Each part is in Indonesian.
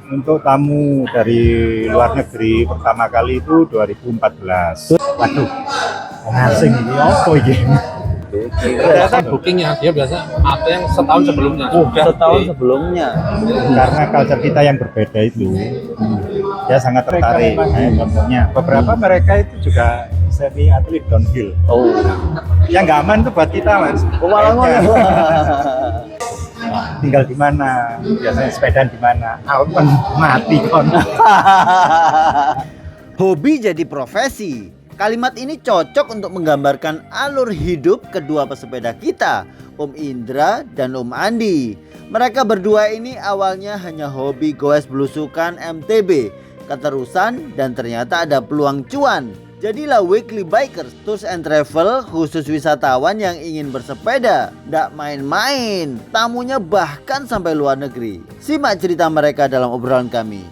untuk tamu dari luar negeri pertama kali itu 2014. Waduh, asing ini apa ini? Ternyata bookingnya dia biasa ada yang setahun sebelumnya. Setahun sebelumnya. Karena culture kita yang berbeda itu, dia sangat tertarik. Contohnya, beberapa mereka itu juga semi atlet downhill. Oh, Yang nggak aman itu buat kita, Mas. Pewalangan. Tinggal di mana, biasanya sepedaan di mana, awan mati kon. Hobi jadi profesi. Kalimat ini cocok untuk menggambarkan alur hidup kedua pesepeda kita, Om Indra dan Om Andi. Mereka berdua ini awalnya hanya hobi goes belusukan MTB, keterusan dan ternyata ada peluang cuan. Jadilah Weekly Bikers Tours and Travel khusus wisatawan yang ingin bersepeda. Nggak main-main, tamunya bahkan sampai luar negeri. Simak cerita mereka dalam obrolan kami.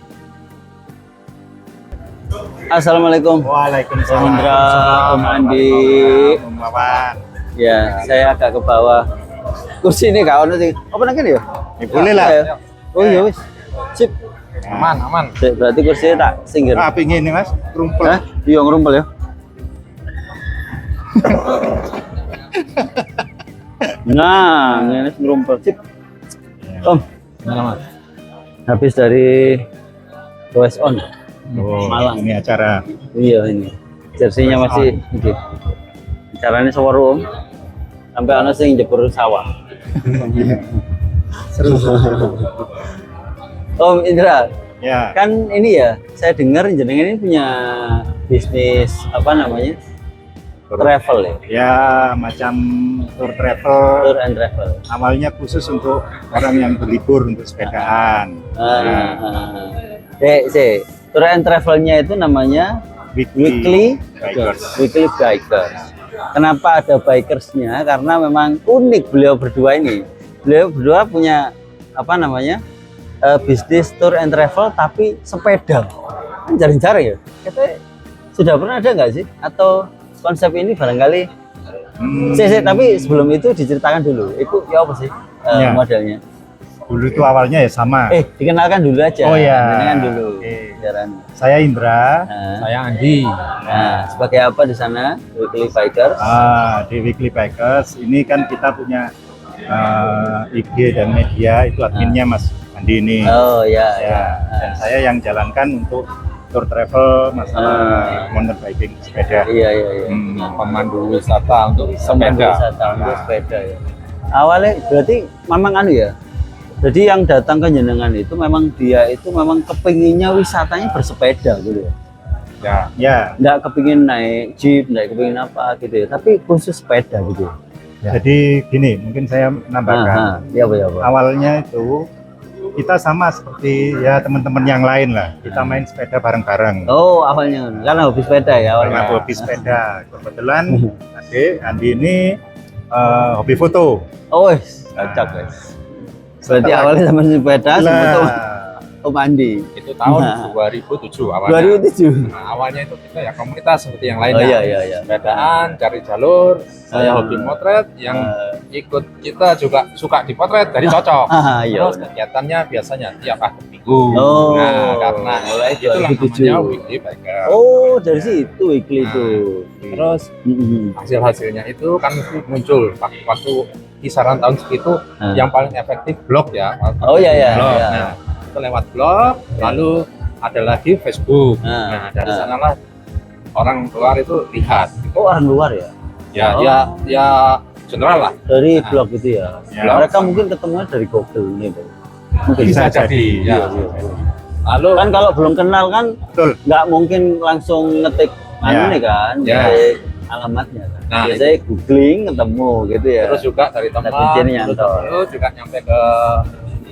Assalamualaikum. Waalaikumsalam. Om Indra, Om Andi. Om Wawan. Ya, saya agak ke bawah. Kursi ini kau nanti. Apa nanti ya? Ya, boleh lah. Oh iya wis. Sip. Aman. Sip, berarti kursinya tak singgir. Ah, pingin nih Mas, rumpel. Hah? Iya ngerumpel ya. Nah, ini ngerumpel. Sip. Om, Selamat. habis dari Goes On. Oh, Malang. ini acara. Iya ini. Jersinya masih iki. Caranya sewaru Om. Sampai ana sing jebur sawah. Seru. Om Indra, Ya. kan ini ya, saya dengar jenengan ini punya bisnis apa namanya? Travel ya. Ya, macam tour travel. Tour and travel. Awalnya khusus untuk orang yang berlibur untuk sepedaan. Tour and travelnya itu namanya Weekly Bikers. Bikers. Kenapa ada bikersnya? Karena memang unik beliau berdua ini. Beliau berdua punya apa namanya? Bisnis tour and travel tapi sepeda. Kan jarang-jarang ya. Katanya sudah pernah ada nggak sih? Atau konsep ini barangkali? Tapi sebelum itu diceritakan dulu. Itu ya apa sih Ya. modelnya? Dulu itu awalnya ya sama. Dikenalkan dulu aja. Oh ya. Kenalkan dulu. Oke. Jaran. Saya Indra. Saya Andi. Nah, sebagai apa di sana? Weekly Bikers. Di Weekly Bikers ini kan kita punya IG dan media, itu adminnya Mas Andi ini. Oh ya. Dan saya yang jalankan untuk tour travel masalah mountain biking sepeda. Iya. Pemandu wisata untuk sepeda. Wisata untuk sepeda ya. Awalnya berarti memang anu ya. Jadi yang datang ke jenengan itu memang dia itu memang kepinginnya wisatanya bersepeda gitu ya. Ya. Nggak kepingin naik jeep, nggak kepingin apa gitu ya. Tapi khusus sepeda gitu. Ya. Jadi gini, mungkin saya menambahkan. Iya. Awalnya itu kita sama seperti ya teman-teman yang lain lah. Kita main sepeda bareng-bareng. Oh, awalnya karena hobi sepeda ya Karena awalnya. hobi sepeda. Kebetulan Andi ini hobi foto. Oh, cocok guys. Berarti awalnya sama sepeda sebetulnya Om Andi. Itu tahun 2007 awalnya. 2007. Nah, awalnya itu kita ya komunitas seperti yang Oh lainnya. iya. Sepedaan, cari jalur. Saya hobi motret, yang ikut kita juga suka dipotret, jadi cocok. Iya. Terus kegiatannya biasanya tiap akhir minggu. Oh. Nah, karena Mulai itulah 2007. namanya Weekly Bikers. Oh, dari situ Weekly itu. Terus hasil-hasilnya itu kan muncul waktu kisaran tahun segitu yang paling efektif blog ya. Oh iya. Blog. Iya. Nah, itu lewat blog, lalu ada lagi Facebook. Nah, dari sanalah orang luar itu lihat. Oh, orang luar ya? Ya general lah. Dari blog itu ya. Ya. Mereka mungkin ketemunya dari Google nih, Bang. Mungkin Bisa jadi. Ya. Lalu Kan kalau belum kenal kan Betul. nggak mungkin langsung ngetik Ya. nih kan, Ya. dari alamatnya kan. Nah, Biasanya googling ketemu gitu ya. terus juga dari teman, Tapi izin terus nyantol. itu juga nyampe ke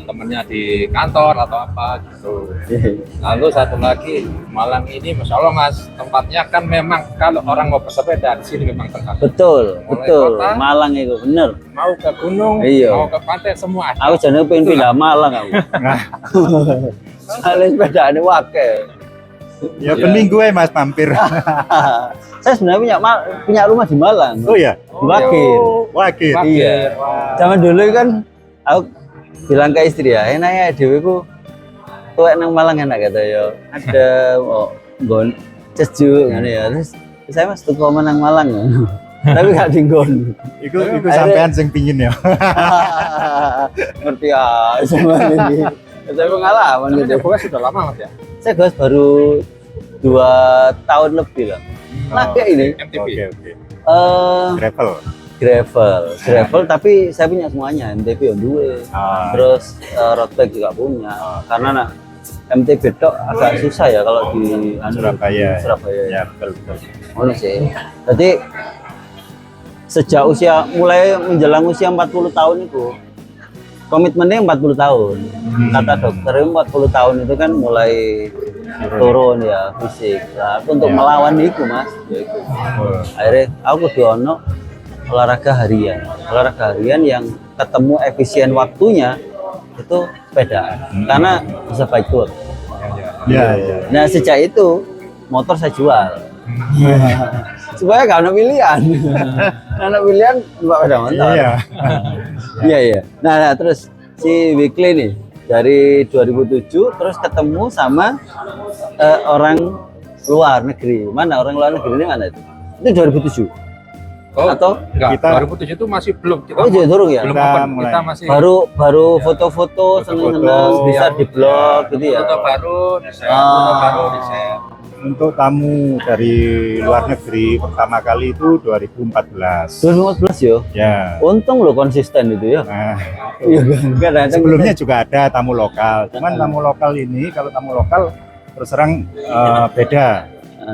temennya di kantor atau apa gitu. Lalu satu lagi, Malang ini Masya Allah Mas, tempatnya kan memang kalau orang mau bersepeda di sini memang terkenal. betul. Mulai kota, Malang itu bener. mau ke gunung, Iya. mau ke pantai semua ada. Aku jangan pengen pindah Malang aku. Soalnya sepedaan wake. Ya bening gue Mas mampir. Saya sebenarnya punya rumah di Malang. Oh ya. Di Wakir. Wakir. Wakir. Iya. Wah. Zaman dulu kan aku bilang ke istri ya, enak ya dewe ku tuwek nang Malang enak kata ya. Ada nggon cejuk ngene ya. Terus saya Mas tuku nang Malang ya. Tapi gak dinggon. Iku sampean sing pingin ya. Ngerti ya sama ini. Saya pengalaman gitu. Gue sudah lama Mas ya. Saya gas baru 2 tahun lebih lah. Nah kayak ini MTV. Oke. eh Gravel. gravel tapi saya punya semuanya. MTB on dua. Terus road bike juga punya. Karena nah, MTB tok agak susah ya kalau di Surabaya. Surabaya. Ya, betul. Oh sih. Jadi sejak usia mulai menjelang usia 40 tahun itu komitmennya 40 tahun. Kata dokter 40 tahun itu kan mulai turun ya fisik. Nah, untuk melawan itu Mas. Ya itu. Akhirnya aku kudu ono olahraga harian yang ketemu efisien waktunya itu sepeda. Karena bisa bike tour. Ya. Nah sejak itu motor saya jual. Supaya gak ada pilihan. Ada pilihan mbak pada motor. Iya. Nah terus si Weekly nih dari 2007 terus ketemu sama orang luar negeri. Mana orang luar negeri ini mana itu? Itu 2007. Atau enggak, kita 2007 itu masih belum kita jadi turun ya? belum Kita open. mulai. Kita masih Baru foto-foto seneng-seneng bisa di blog gitu ya. foto baru di-share, Ah. foto baru di-share. Untuk tamu dari luar negeri pertama kali itu 2014. 2014 ya. Ya. Untung lo konsisten itu ya. Nah, Iya kan. sebelumnya juga ada tamu lokal. Cuman tamu lokal ini kalau tamu lokal terus terang beda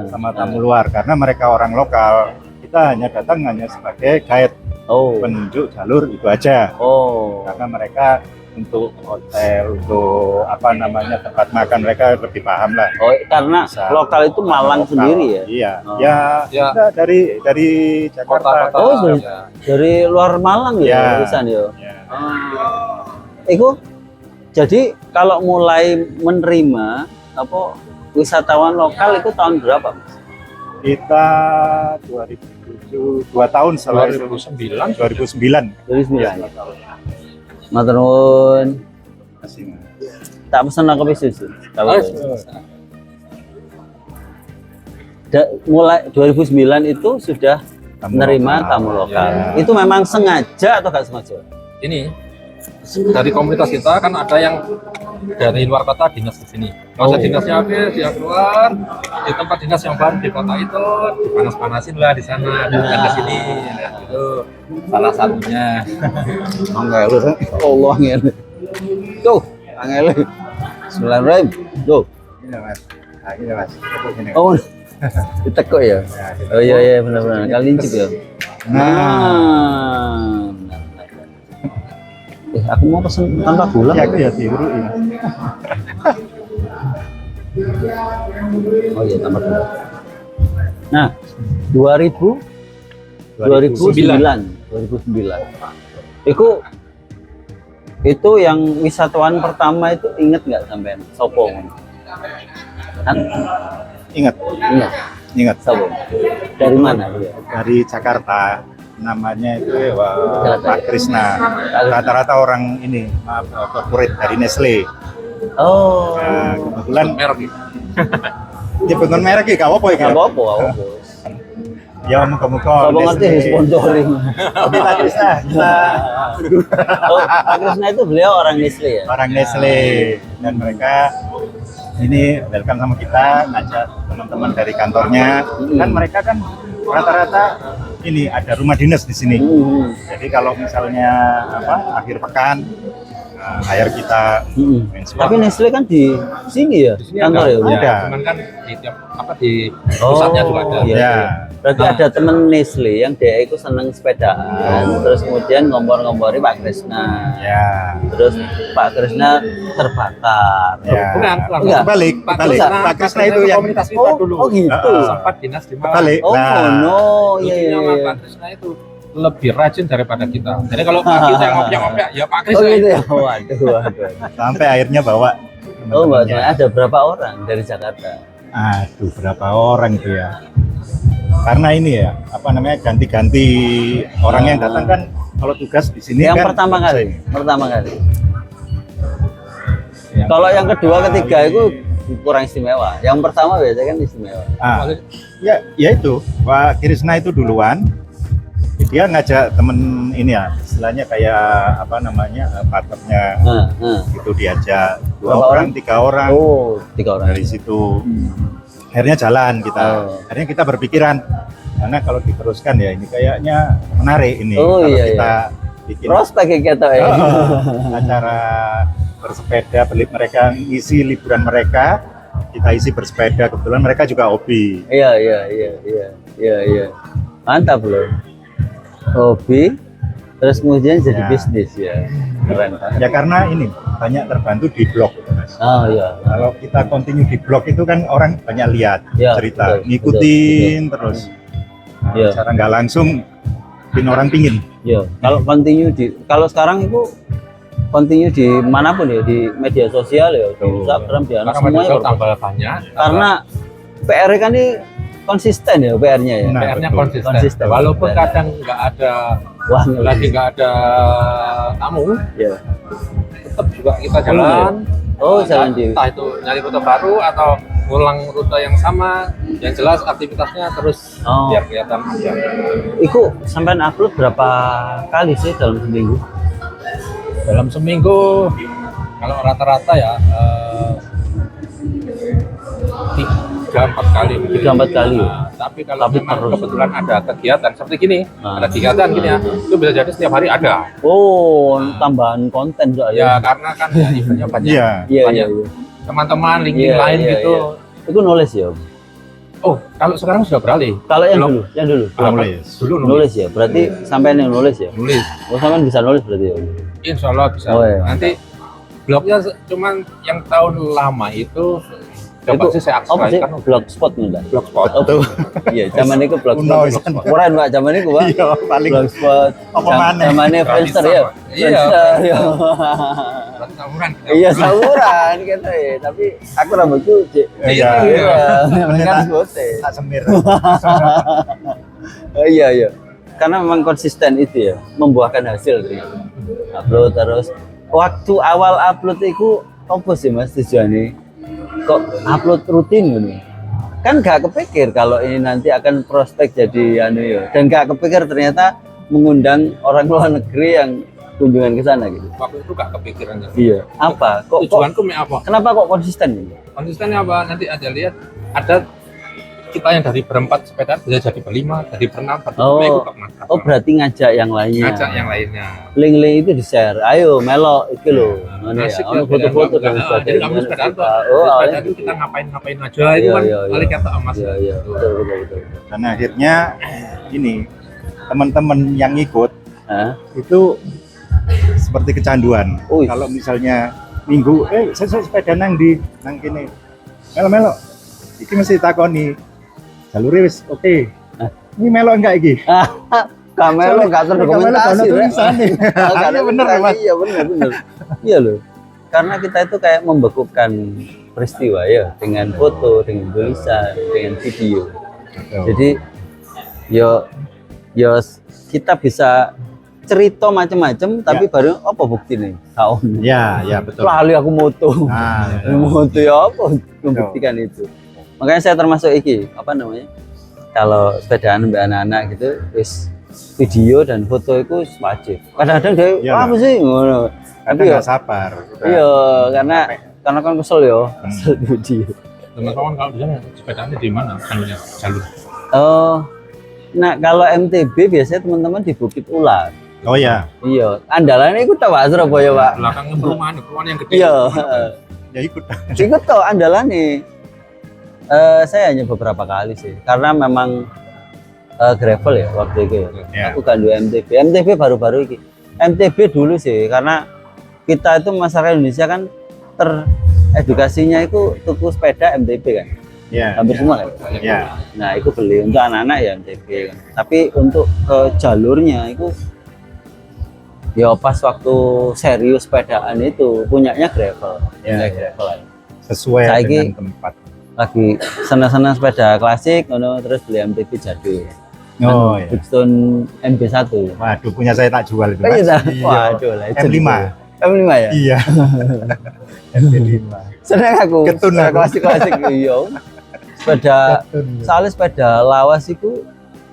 sama tamu luar karena mereka orang lokal. Kita hanya datang sebagai guide penunjuk jalur itu aja. Karena mereka untuk hotel, untuk tempat makan mereka lebih paham lah. Karena Bisa. lokal itu Malang Lokal. sendiri ya. Iya. Oh. Ya, Ya. kita dari Jakarta. Kota-kota. dari, dari luar Malang ya, Ya. tulisan ya. Ya. Itu jadi kalau mulai menerima wisatawan lokal itu tahun berapa, Mas? Kita 2007, 2 tahun setelah itu. 2009. 2009. 2009. Matur nuwun. Masih. Tak pesen kopi susu. Mulai 2009 itu sudah menerima tamu lokal. Ya. Itu memang sengaja atau gak sengaja? Ini dari komunitas kita kan ada yang dari luar kota dinas di sini. Masa dinasnya habis dia keluar di tempat dinas yang baru di kota itu dipanas-panasin lah di sana dan ke sini. Nah, itu salah satunya. Angel, Allah angel. Tuh, angel. Bismillahirrahmanirrahim. Tuh. Ini Mas. Nah, ini Mas. Ini. Oh, ditekuk ya? Oh iya benar-benar. Kali lincip ya. Nah. Aku mau pesen tanpa gula. Ya, aku ya diurui. Oh iya tanpa gula. Nah, 2009. Itu yang wisatawan pertama itu inget nggak sampean? Sopo? Kan? Ingat. Sopo? Dari mana dia? Dari Jakarta. Namanya itu Jakarta, Pak ya? Krisna. Rata-rata orang ini, corporate dari Nestle. Oh, Nah, kebetulan Merek gitu. dia bukan merek ya, gak apa-apa ya. nggak apa-apa. Ya, muka-muka. Sopo ngerti di sponsoring. Oke, Pak Krisna. Kita Oh, Pak Krisna itu beliau orang Nestle ya? orang Nestle. Dan mereka ini welcome sama kita, ngajak teman-teman dari kantornya. Kan mereka kan rata-rata ini ada rumah dinas di sini. Jadi kalau misalnya akhir pekan hire kita main sport. Tapi Nestle kan di sini ya? Di sini Kantor ya? Ada. Cuman kan di tiap di pusatnya juga ada. Iya. Ya. Berarti ada temen Nestle yang dia itu seneng sepedaan, terus kemudian ngompor-ngompori Pak Krisna. Ya. Terus Pak Krisna terbakar. Ya. Bukan, Enggak. Balik. Pak Krisna itu yang komunitas kita dulu. Oh gitu. Sempat dinas di Malang. balik. Oh no, Lucunya iya. Pak Krisna itu lebih rajin daripada kita. Jadi kalau Pak kita yang ngopi-ngopi ya Pak Oh Krisna. gitu ya. Waduh. Sampai akhirnya bawa Oh Mbak, teman-temannya. ada berapa orang dari Jakarta? Aduh, berapa orang itu ya? Karena ini ya, ganti-ganti orang yang datang kan kalau tugas di sini Yang kan pertama kali. yang Kalau yang kedua, ketiga itu kurang istimewa. Yang pertama biasanya kan istimewa. Ya itu Pak Krisna itu duluan, dia ngajak temen ini ya, istilahnya kayak apa namanya, partnernya itu diajak 2 orang, 3 orang. Oh, 3 orang. Dari situ akhirnya jalan kita. Akhirnya kita berpikiran, karena kalau diteruskan ya ini kayaknya menarik ini. Oh, kalau iya, kita bikin prospek gitu ya. acara bersepeda, mereka isi liburan mereka, kita isi bersepeda. Kebetulan mereka juga hobi. Iya. Mantap loh. Hobi, terus kemudian jadi bisnis ya. Keren. Ya karena ini banyak terbantu di blog itu, Mas. Oh iya. Kalau kita continue di blog itu kan orang banyak lihat cerita, betul, ngikutin terus. Nah, cara nggak langsung bikin orang pingin. Iya. Kalau kalau sekarang itu continue di manapun ya, di media sosial ya, di Instagram, di semuanya tambah banyak. Karena PR kan ini konsisten ya, PR-nya ya. Nah, PR-nya konsisten. Walaupun kadang nggak ada, nggak ada tamu, tetap juga kita jalan. Jalan di. Entah itu nyari rute baru atau ngulang rute yang sama. Yang jelas aktivitasnya terus biar kelihatan aja. Iku sampai upload berapa kali sih dalam seminggu? Dalam seminggu kalau rata-rata ya 3-4 kali. 3-4 kali. Tapi kalau memang kebetulan ada kegiatan seperti gini, ada kegiatan gini ya, itu bisa jadi setiap hari ada. Tambahan konten soalnya. Ya karena kan ya, eventnya banyak. Iya. Teman-teman linking lain gitu. Itu nulis ya. Oh, kalau sekarang sudah beralih. Kalau yang dulu. Dulu nulis ya. Berarti sampai yang nulis ya. Nulis. Sampai bisa nulis berarti ya. Insya Allah bisa. Nanti blognya cuman yang tahun lama itu coba sih saya akses kan blogspot nih, blogspot. Iya, zaman itu blogspot. Keren Pak, zaman itu Pak. Iya, paling blogspot. Zamannya Friendster ya. Iya. Iya, samuran gitu ya. Tapi aku rambutku Iya. Kan bote. Tak semir. Iya. Karena memang konsisten itu ya, membuahkan hasil ternyata. Upload terus. Waktu awal upload itu apa sih Mas tujuannya? Kok upload rutin gitu? Kan gak kepikir kalau ini nanti akan prospek jadi dan gak kepikir ternyata mengundang orang luar negeri yang kunjungan ke sana gitu. Waktu itu gak kepikiran. Iya. Apa? Tujuanku apa? Kenapa kok konsisten gitu? Konsistennya apa? Nanti aja lihat ada kita yang dari berempat sepeda bisa jadi berlima, jadi berenam, berarti ngajak yang lainnya. Link-link itu di-share. Ayo melo iki lho. Foto-foto dan sebagainya. Jadi kamu sepeda itu kita ngapain aja itu kan kali kata Mas. Iya. Betul. Dan akhirnya ini teman-teman yang ikut itu seperti kecanduan. Kalau misalnya minggu saya sepeda nang kene. Melo. Iki mesti takoni. Jalur wis oke. Ini melo enggak iki? Kamelo enggak terdokumentasi. Iya bener Mas. Iya bener. Iya loh. Karena kita itu kayak membekukan peristiwa ya dengan foto, dengan tulisan, dengan video. Jadi yo kita bisa cerita macam-macam tapi baru apa bukti nih tahun. Ya betul. Lalu aku moto. Moto ya apa membuktikan itu. Makanya saya termasuk kalau sepedaan mbak anak-anak gitu wis video dan foto itu wajib. Kadang-kadang dia apa sih ngono. Tapi nggak sabar. Iya, karena kan kesel ya. Kesel video. Teman-teman kalau bisa sepedaannya di mana jalur? Nah kalau MTB biasanya teman-teman di Bukit Ular. Oh ya. Iya, andalannya ikut tahu Surabaya Pak. Belakangnya perumahan yang gede. Iya. Ya ikut. Ikut tuh andalannya. Saya hanya beberapa kali sih, karena memang gravel ya waktu itu ya. Aku gandu MTB baru-baru ini. MTB dulu sih, karena kita itu masyarakat Indonesia kan teredukasinya itu tuku sepeda MTB kan. Hampir semua kan. Nah itu beli untuk anak-anak ya MTB kan. Tapi untuk ke jalurnya itu ya pas waktu serius sepedaan itu punyanya gravel. Gravel sesuai dengan tempat. Lagi senang-senang sepeda klasik, terus beli MTB jadul. Bridgestone MB1. Waduh, punya saya tak jual itu. Waduh, M5. M5 ya? Iya. SD5. Seneng aku. Ketun aku. Klasik-klasik iya. Sepeda Ketun. soalnya sepeda lawas itu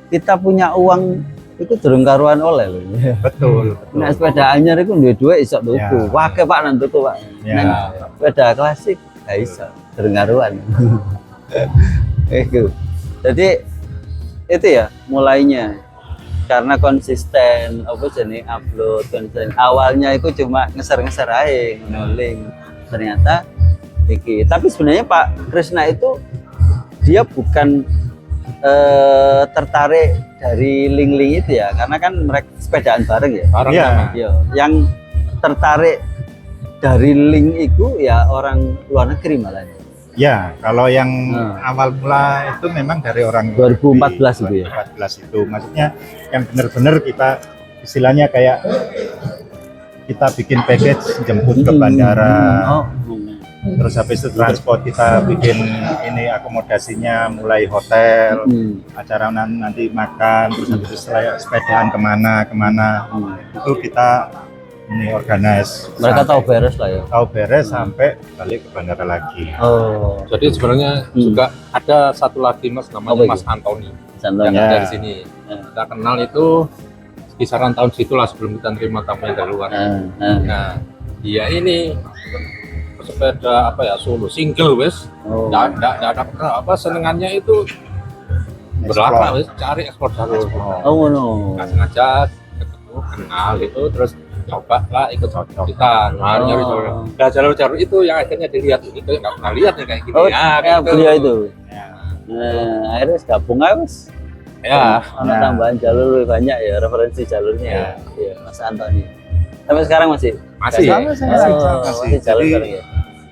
kita punya uang itu durung karuan oleh lho. Betul. Nek sepeda anyar iku duwe dhuwit iso tuku. Ya. Wake Pak nang tuku Pak. Ya. Nek sepeda klasik gak iso durung karuan. Itu. Jadi itu ya mulainya karena konsisten apa jenis upload konsisten awalnya itu cuma ngeser-ngeser aja nge-link ternyata iki tapi sebenarnya Pak Krisna itu dia bukan tertarik dari link-link itu ya karena kan mereka sepedaan bareng ya Bareng Iya. memang. iya yang tertarik dari link itu ya orang luar negeri malah Ya, kalau yang Nah. awal mula itu memang dari orang 2014 itu ya? 2014 itu. Maksudnya yang benar-benar kita istilahnya kayak kita bikin package jemput ke bandara. oh. Terus habis itu transport kita bikin ini akomodasinya mulai hotel, acara nanti makan, terus habis itu sepedaan kemana itu kita ini organize. Mereka tahu beres lah ya. Tahu beres sampai balik ke bandara lagi. Oh, Jadi sebenarnya juga ada satu lagi Mas namanya Apa itu? Mas Antoni yang contohnya. Ya. dari sini. Kita kenal itu kisaran tahun situlah sebelum kita terima tamu yang dari luar. Nah, dia ini sepeda apa ya solo single wes. Oh. Nggak ada apa senengannya itu berlakar wes cari ekspor jalur. Oh no. Nggak sengaja ketemu kenal itu terus coba lah ikut kita nyari jalur. Nah jalur-jalur itu yang akhirnya dilihat itu nggak pernah lihat nih kayak gini. Oh, Ya, ya, gitu. beliau itu. Ya. Nah, akhirnya gabung aja mas. Ya. Sama Nah. tambahan jalur lebih banyak ya referensi jalurnya. Ya. Iya, Mas Antoni. Sampai sekarang masih. Masih. Sama, Oh, masih. masih jalan Jadi, bareng ya.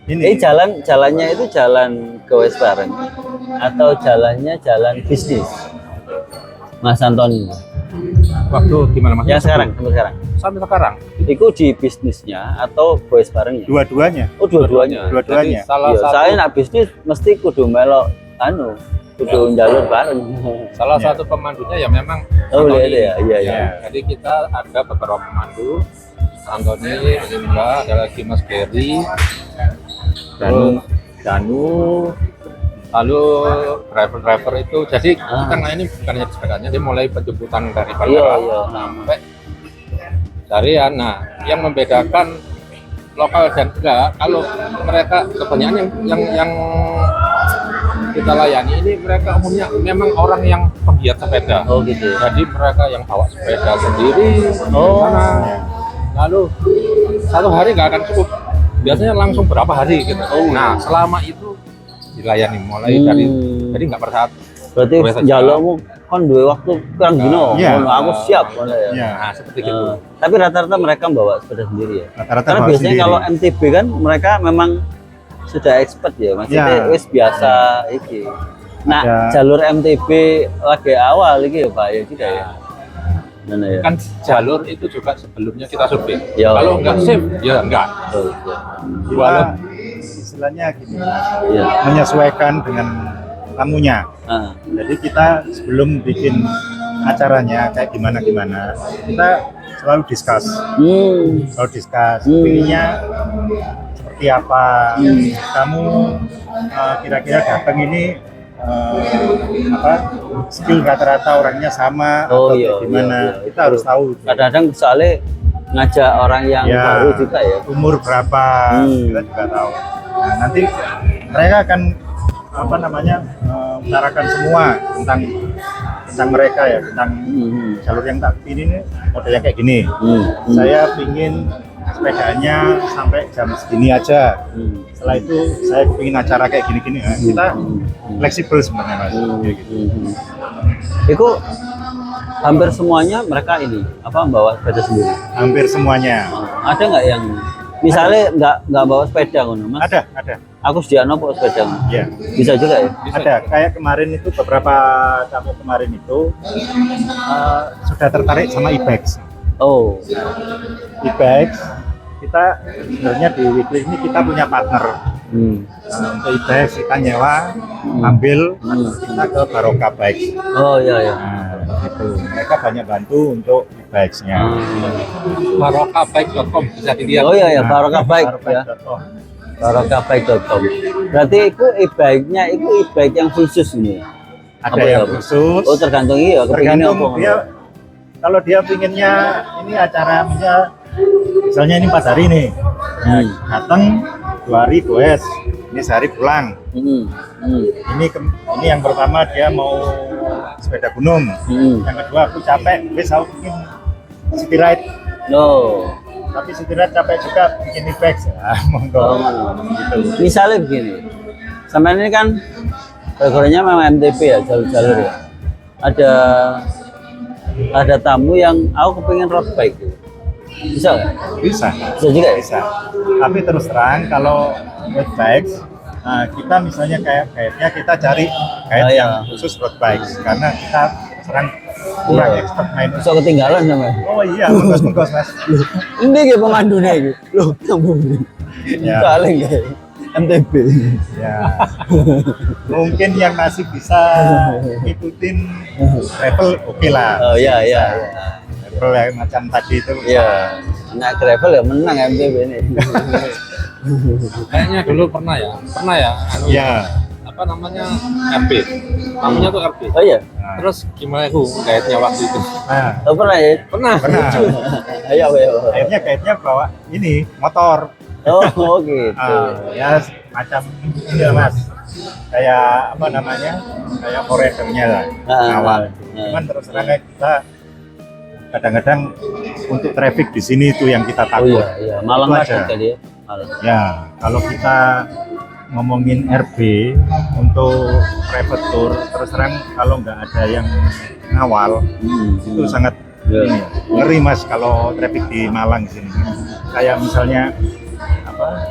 Ini Jalannya itu jalan ke West bareng atau jalannya jalan bisnis? Mas Antoni. Waktu gimana Mas? Yang sekarang, sampai sekarang. Sampai sekarang. Itu di bisnisnya atau boys bareng ya? dua-duanya. Oh dua-duanya. Dua-duanya. Jadi salah Iya, satu saya nak bisnis mesti kudu melok kudu jalur bareng. salah Ya. satu pemandunya ya memang Oh Antoni. boleh ya, iya ya. Jadi kita ada beberapa pemandu, Antoni, Indra, ada lagi Mas Berry, Danu, lalu driver-driver itu. Jadi kita ini bukan hanya sepedanya, dia mulai penjemputan dari Iya bandara iya. sampai carian. Nah, yang membedakan lokal dan enggak, kalau mereka kebanyakan yang kita layani ini mereka umumnya memang orang yang penggiat sepeda. Oh gitu. Ya. Jadi mereka yang bawa sepeda sendiri, Oh. sana. Lalu satu hari nggak akan cukup. Biasanya langsung berapa hari gitu. Nah, selama itu dilayani mulai dari jadi nggak bersaat. Berarti Biasa jalurmu kan dua waktu kurang dino. Iya. Ngono, aku siap ngono ya. Ya, Nah, seperti itu. Tapi rata-rata mereka bawa sepeda sendiri ya. rata-rata Karena bawa biasanya sendiri. kalau MTB kan mereka memang sudah expert ya, maksudnya Ya. wis biasa iki. Nah, Ada- jalur MTB lagi awal iki ya Pak ya tidak ya. Mana ya? Kan jalur itu juga sebelumnya kita survei. Ya. Kalau nggak sip, ya nggak. Oh, iya. kita istilahnya gini, Iya. menyesuaikan dengan tamunya. Ah. Jadi kita sebelum bikin acaranya kayak gimana kita selalu discuss, pilihnya seperti apa. Kamu kira-kira datang ini skill rata-rata orangnya sama Oh, atau iya, kayak gimana? iya, iya. Kita harus tahu. Kadang-kadang soalnya ngajak orang yang Ya. baru juga ya. Umur berapa kita juga tahu. Nah, nanti mereka akan utarakan semua tentang mereka ya, tentang jalur yang tak pilih ini modelnya kayak gini. Saya pingin sepedanya sampai jam segini aja. Setelah itu saya pingin acara kayak gini-gini. Nah, kita fleksibel sebenarnya Mas. Kayak gitu. Itu hampir semuanya mereka ini bawa sepeda sendiri. Hampir semuanya. Ada nggak yang misalnya nggak bawa sepeda ngono Mas? Ada. Aku sediano bawa sepeda. Ya. Bisa juga ya? Ada, kayak kemarin itu beberapa tamu kemarin itu sudah tertarik sama e-bikes. Oh. E-bikes kita sebenarnya di Weekly ini kita punya partner. Untuk e-bikes kita nyewa, ambil, kita ke Barokah Bikes. Oh iya iya. Nah, itu mereka banyak bantu untuk e-bikesnya. Barokahbike.com bisa dilihat. Oh iya ya, Nah, Barokah Bike ya. barokah.com. barokahbike.com. Berarti itu e-bike-nya itu e-bike yang khusus ini. Ada Apa yang ya? khusus. Oh, tergantung iya, kepinginnya Tergantung apa. dia, kalau dia pinginnya ini acara misalnya ini 4 hari nih, datang 2 hari goes, ini sehari pulang. Ini yang pertama dia mau sepeda gunung, yang kedua aku capek, wes aku bikin city ride. Loh. Tapi city ride capek juga bikin e-bike. Monggo. Gitu. Misalnya begini, sama ini kan backgroundnya memang MTB ya, jalur-jalur ya. Ada tamu yang aku kepingin road bike gitu. Bisa nggak? Bisa. Bisa juga ya? Bisa. Tapi terus terang kalau road bikes, kita misalnya kayak kita cari kayak yang khusus road bikes karena kita serang kurang expert main. Bisa ketinggalan sama. Oh iya, mengkos mas. Ini kayak pemandunya gitu. Loh, nyambung ini. Ya. Paling kayak MTB. Ya. Mungkin yang masih bisa ngikutin travel oke lah. Oh iya iya. Travel yang macam tadi itu. Iya. Nah, gravel ya menang MTB ini. Kayaknya dulu pernah ya anu, Iya. apa namanya, RB, namanya tuh RB. Oh iya. Terus gimana aku gaetnya waktu itu? Nah, Oh pernah ya? Pernah. Ayo ayo. akhirnya kaitnya bawa ini motor. Oh gitu. Ya macam ini lah mas, kayak apa namanya, kayak foresternya lah awal. Cuman terus terang kita kadang-kadang untuk traffic di sini itu yang kita Oh takut. iya iya. Malang Itu macet aja. tadi ya. Malang. Ya kalau kita ngomongin RB untuk private tour, terus terang kalau nggak ada yang ngawal itu sangat ini, ngeri mas kalau traffic di Malang sini. Kayak misalnya apa,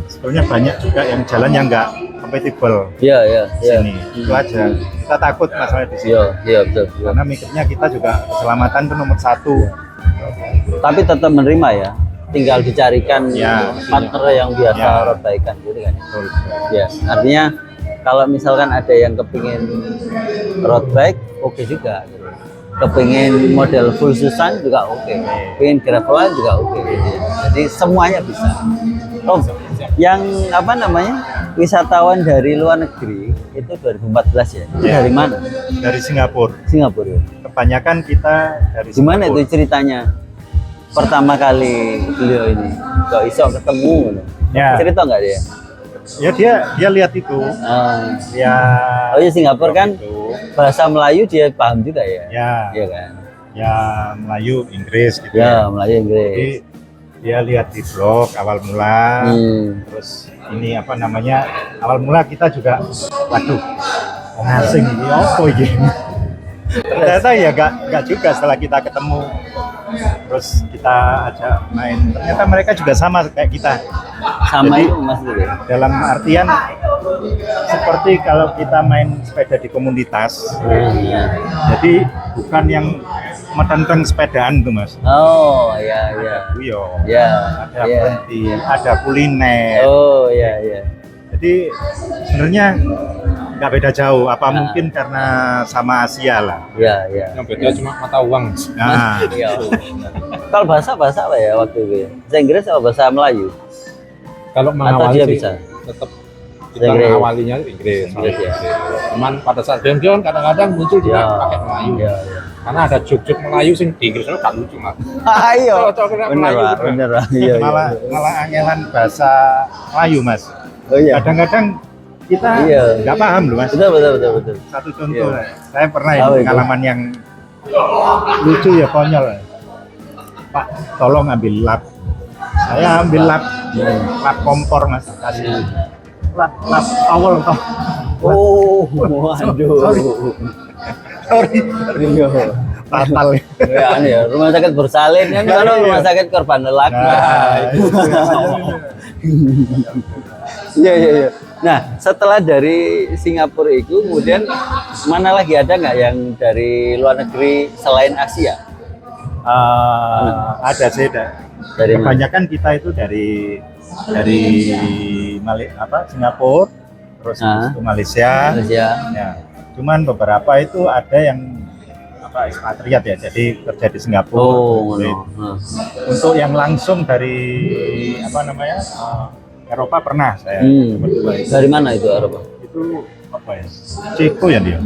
sebetulnya banyak juga yang jalan yang nggak compatible Iya iya di iya. sini. Itu aja. Kita takut masalah di sini. Iya iya betul. Karena mikirnya kita juga keselamatan itu nomor 1. Tapi tetap menerima ya. Tinggal dicarikan Ya, partner yang biasa ya. road bike-an gitu kan. Betul. Ya, artinya kalau misalkan ada yang kepingin road bike, oke juga. Gitu. Kepingin model full susan juga oke. Pengen gravelan juga oke. Gitu ya. Jadi semuanya bisa. Oh, yang apa namanya wisatawan dari luar negeri itu 2014 ya. Itu Ya. dari mana? Dari Singapura. Singapura. Ya. Kebanyakan kita dari Gimana Singapura. itu ceritanya? Pertama kali beliau ini kok iso ketemu gitu. Ya. Cerita nggak dia? Ya dia lihat itu. Ya. Oh iya Singapura kan itu. bahasa Melayu dia paham juga ya. Ya. Iya kan. Ya Melayu, Inggris gitu. Ya Melayu Jadi Inggris. dia lihat di blog awal mula. Terus ini apa namanya, awal mula kita juga waduh asing ini apa ini. Ternyata ya nggak juga setelah kita ketemu, terus kita ajak main, ternyata mereka juga sama kayak kita. Sama Jadi, itu Mas gitu. dalam artian seperti kalau kita main sepeda di komunitas, jadi bukan yang metenteng sepedaan tuh mas. Oh iya iya. Guyo, Ya. ada Iya. berhenti, ada kuliner. Oh iya iya. Jadi sebenarnya nggak beda jauh. Apa mungkin karena sama Asia lah. Iya iya. Yang beda cuma mata uang. Nah, Iya. Kalau bahasa apa ya waktu itu? Ya? Bahasa Inggris atau bahasa Melayu? Kalau Atau mengawali dia sih, bisa? tetap kita Inggris. mengawalinya Inggris. Inggris, ya. Cuman pada saat game kadang-kadang muncul juga Ya. pakai Melayu. Iya iya. Karena ada juk-juk Melayu sing di Inggris itu kan lucu mas. Ayo. Cocok kena Bener Melayu Pak, juga. bener Pak. Iya iya. malah angelan bahasa Melayu mas. Oh iya. Kadang-kadang kita Iya. nggak paham loh mas. Betul betul betul betul. Satu contoh, Iya. saya pernah Apa itu? pengalaman yang lucu ya, konyol. Pak, tolong ambil lap. Saya ambil lap kompor mas, kasih lap awal toh. Oh, waduh. Sorry, Iya. fatal. Ya, aneh ya, rumah sakit bersalin kan kalau Iya. rumah sakit korban lelak. Nah, itu. Iya iya iya. Nah, setelah dari Singapura itu kemudian mana lagi ada nggak yang dari luar negeri selain Asia? Ada sih, Dari mana? kebanyakan kita itu dari Singapura, terus itu Malaysia. Malaysia. Ya. Cuman beberapa itu ada yang ekspatriat ya, jadi kerja di Singapura. Oh, Jadi, no. untuk yang langsung dari Eropa pernah saya. Berdua itu. Dari mana itu Eropa? Itu apa ya? Ceko ya dia.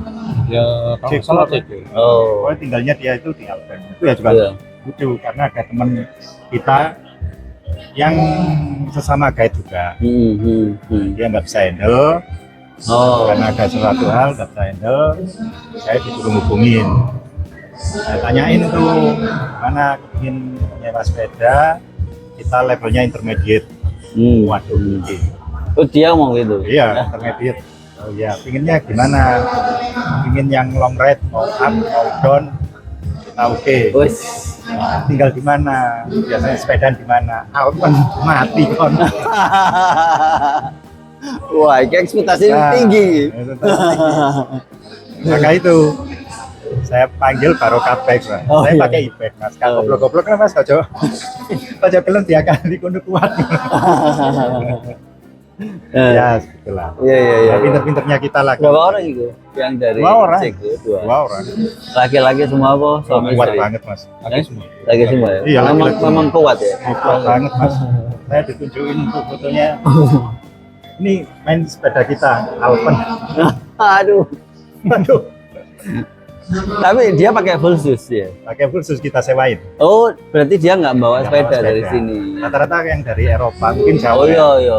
Ya kalau nggak salah itu. Oh. Pokoknya tinggalnya dia itu di Alpen. Itu ya juga Iya. lucu karena ada teman kita yang sesama guide juga. Dia nggak bisa handle. Oh. Karena ada suatu hal nggak bisa handle, saya disuruh hubungin. Saya tanyain tuh mana ingin nyewa sepeda, kita levelnya intermediate. Waduh, Oh, dia ngomong gitu. iya intermediate. Oh iya, pinginnya gimana? Pingin yang long ride, mau up, mau down, kita oke. Wes. Nah, tinggal di mana? Biasanya sepedaan di mana? Alpen mati kon. Wah, ini ekspektasi Nah, tinggi. Maka itu saya panggil Barokah Bike, Mas. Oh, Saya iya. pakai e-bike, Mas. Kalau Oh, iya. goblok-goblok kan Mas Kojo. Kojo gelem dia kali kudu kuat. Ya, segitulah. Iya, iya, iya. Nah, pinter-pinternya kita lagi. Berapa orang itu yang dari Dua orang. Ceko? Dua orang. Laki-laki semua apa? Suami Kuat istri? banget, Mas. Lagi semua. Lagi semua ya? Iya, memang, laki-laki. memang kuat ya? Kuat banget, Mas. Saya ditunjukin tuh fotonya. Ini main sepeda kita, Alpen. Aduh. Aduh, Tapi dia pakai full shoes ya? pakai khusus kita sewain. Oh, berarti dia nggak bawa Nggak sepeda bawa dari sepeda. sini? Rata-rata yang dari Eropa, mungkin jauh. Oh ya. iya, iya.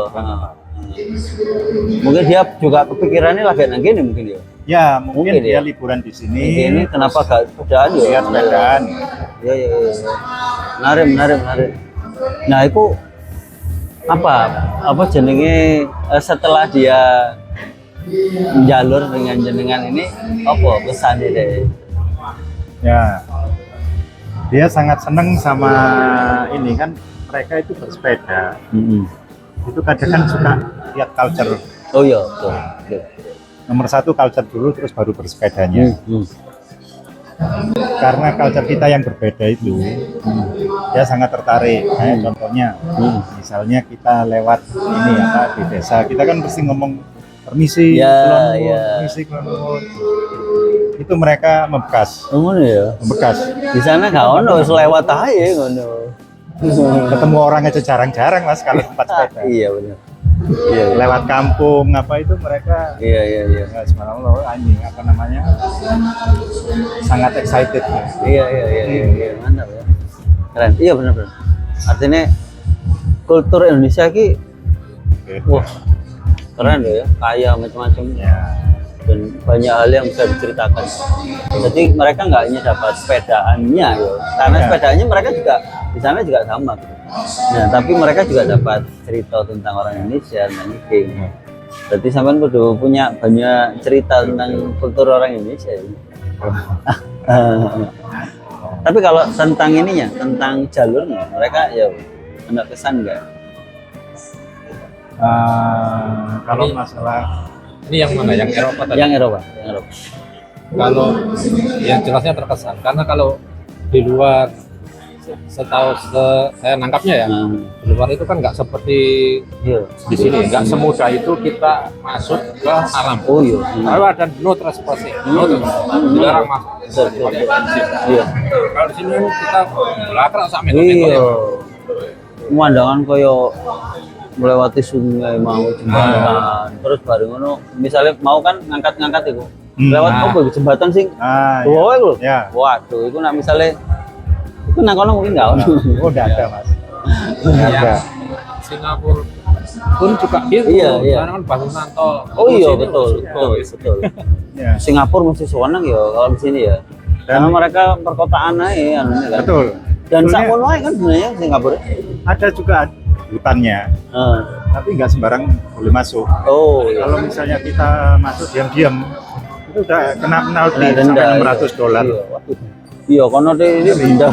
Mungkin dia juga kepikirannya lagi nang gini mungkin ya? Ya, mungkin Mungkin dia ya. liburan di sini. Ini kenapa gak sepedaan ya? Lihat sepedaan. Iya, iya, iya. Menarik, menarik, menarik. Nah, itu apa jenenge setelah dia jalur dengan jenengan ini apa pesannya deh? Ya, dia sangat seneng sama ini kan, mereka itu bersepeda. Itu kadang kan suka lihat culture. Oh iya, betul. Betul. Nomor satu culture dulu, terus baru bersepedanya. Karena culture kita yang berbeda itu, dia sangat tertarik. Kayak contohnya, misalnya kita lewat ini apa di desa, kita kan pasti ngomong permisi, Ya, kulon nuwun, ya. permisi, kulon nuwun. Itu mereka membekas, Oh, ngono ya. membekas. Di sana gak ono wis lewat aja ngono. Ketemu orang aja jarang-jarang Mas kalau tempat sepeda. Iya benar. Iya, iya. Lewat kampung apa itu mereka Iya, iya, iya. ya subhanallah ini apa namanya sangat excited. Iya, iya, iya, iya, iya. Mantap ya. Keren. Iya benar benar. Artinya kultur Indonesia ki wah keren loh ya, kaya macam-macam Ya. dan banyak hal yang bisa diceritakan. Jadi mereka nggak hanya dapat sepedaannya ya, karena Ya. sepedanya mereka juga di sana juga sama. Gitu. Nah, tapi mereka juga dapat cerita tentang orang Indonesia tentang game. Berarti sampean kudu punya banyak cerita tentang kultur orang Indonesia. Ya. Tapi kalau tentang ininya, tentang jalurnya, mereka ya ada kesan nggak? Kalau masalah Ini yang mana? Yang Eropa tadi? Yang Eropa, yang Eropa. Kalau yang jelasnya terkesan, karena kalau di luar setahu saya nangkapnya ya, di luar itu kan nggak seperti Iya. di sini, nggak semudah itu kita masuk ke alam. Oh iya. Kalau ada no trespassing, dilarang masuk. Iya. Kalau di sini kan kita belakang sampai Iya. Pemandangan koyo melewati sungai mau jembatan. Terus bareng ngono, misalnya mau kan ngangkat-ngangkat itu. Lewat apa itu jembatan sing ya. Wow, lho. Ya. Waduh, itu nak misalnya itu nang kono mungkin enggak ono. Oh, udah ada Mas. Udah ada. Singapura pun juga gitu. Iya, iya. Karena kan bangunan tol. Oh iya, Sini betul, masuk. betul, betul. Ya. Singapura mesti sewenang ya kalau di sini ya. Karena mereka perkotaan aja anunya kan. Betul. Dan Sebetulnya sakmono ae kan sebenarnya Singapura. ada juga hutannya, tapi nggak sembarang boleh masuk. Oh, iya. Kalau misalnya kita masuk diam-diam, itu udah kena penalti Kena denda, sampai $600. Iya, waduh. Iya, kono ini denda.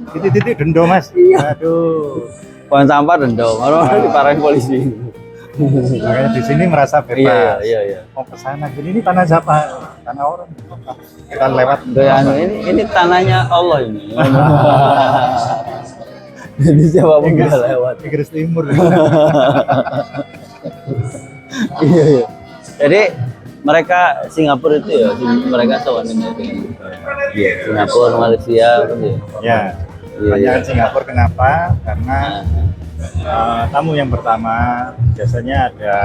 Titik-titik denda Mas. Iya. Aduh. Bukan sampah denda, kalau diparahin polisi. Makanya di sini merasa bebas. Iya, iya, iya. Mau ke sana, jadi ini tanah siapa? Tanah orang. Kita lewat. Kayak anu, ini tanahnya Allah ini. Jadi siapapun bisa lewat. Inggris Timur. Iya, iya. Jadi mereka Singapura itu ya, mereka tawanin ya dengan Iya. Singapura, Malaysia, kan ya. Ya. Iya, Banyak iya. Singapura kenapa? Karena Tamu yang pertama biasanya ada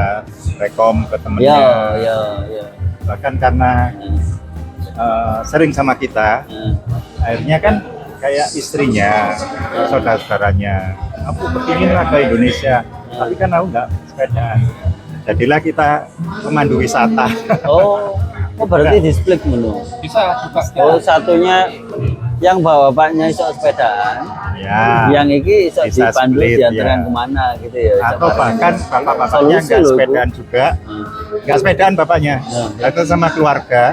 rekom ke Ya, temennya. ya, ya. Bahkan karena sering sama kita, akhirnya kan kayak istrinya, saudara-saudaranya, aku berpinginlah ke Indonesia, tapi kan aku nggak sepedaan. Jadilah kita pemandu wisata. Oh, oh berarti di split menu. Bisa juga. Oh, satunya yang bawa bapaknya iso sepedaan, Ya. yang iki iso Bisa dipandu split, diantarkan ya. kemana gitu ya. Atau bahkan bapak-bapaknya Solusi nggak loh, Bu. sepedaan juga, nggak sepedaan bapaknya, datang sama keluarga,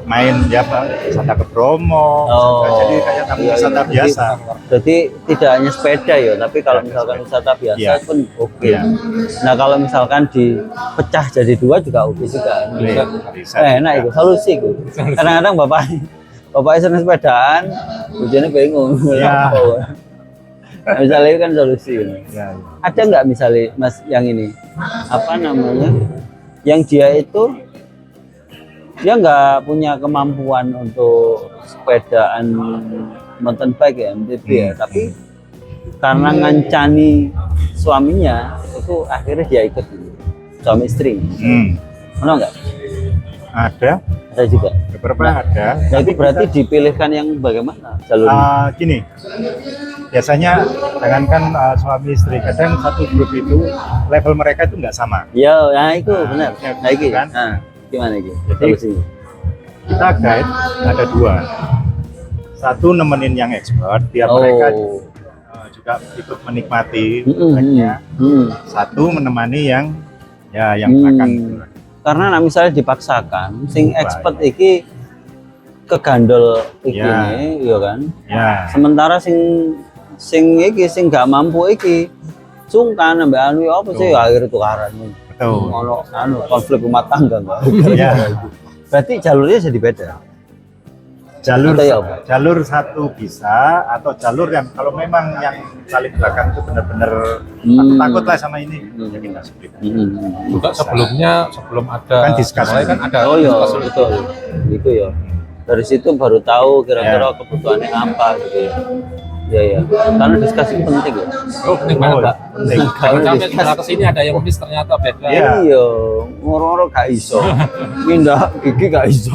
main ya Pak, wisata ke Bromo, jadi kayak tamu iya, wisata iya. biasa. Jadi tidak hanya sepeda ya, tapi kalau misalkan wisata biasa Iya. pun oke. Iya. Nah kalau misalkan dipecah jadi dua juga oke juga. Bisa. Enak itu solusi itu. Kadang-kadang bapak seneng sepedaan, hujannya bingung. Iya. Nah, misalnya itu kan solusi. Ya, ya. Ada nggak misalnya Mas yang ini apa namanya? Yang dia itu dia nggak punya kemampuan untuk sepedaan mountain bike ya MTB ya, tapi karena ngancani suaminya itu akhirnya dia ikut suami istri. Mana nggak? Ada juga. Beberapa ada. Nah itu berarti dipilihkan yang bagaimana jalurnya? Gini, biasanya jangankan suami istri, kadang satu grup itu level mereka itu nggak sama. Ya, nah itu benar. ya, Nah itu kan? Nah, gimana itu? Jadi, Solusinya? Kita guide ada dua. Satu nemenin yang expert, biar mereka juga ikut menikmati tracknya. Satu menemani yang belakang. Karena nah, misalnya dipaksakan, sing expert iki kegandol iki nih, ya kan? Ya. Sementara sing iki sing gak mampu iki sungkan ambek anu ya apa sih ya akhirnya tukaran. Betul. Ono anu konflik rumah tangga enggak? Ya. Berarti jalurnya jadi beda. Jalur Atau ya apa? jalur satu bisa, atau jalur yang kalau memang yang paling belakang itu benar-benar aku takut lah sama ini, ya kita split. Juga sebelum ada Kan discuss. mulai kan ada Oh iya, discuss. betul. Itu ya. Dari situ baru tahu kira-kira kebutuhannya apa gitu ya. Iya ya. Karena diskusi itu penting ya. Oh, penting banget, Pak. penting. Kalau sampai setelah kesini ada yang miss ternyata beda. Iya. Iya, ngoro-ngoro gak iso. Pindah gigi gak iso.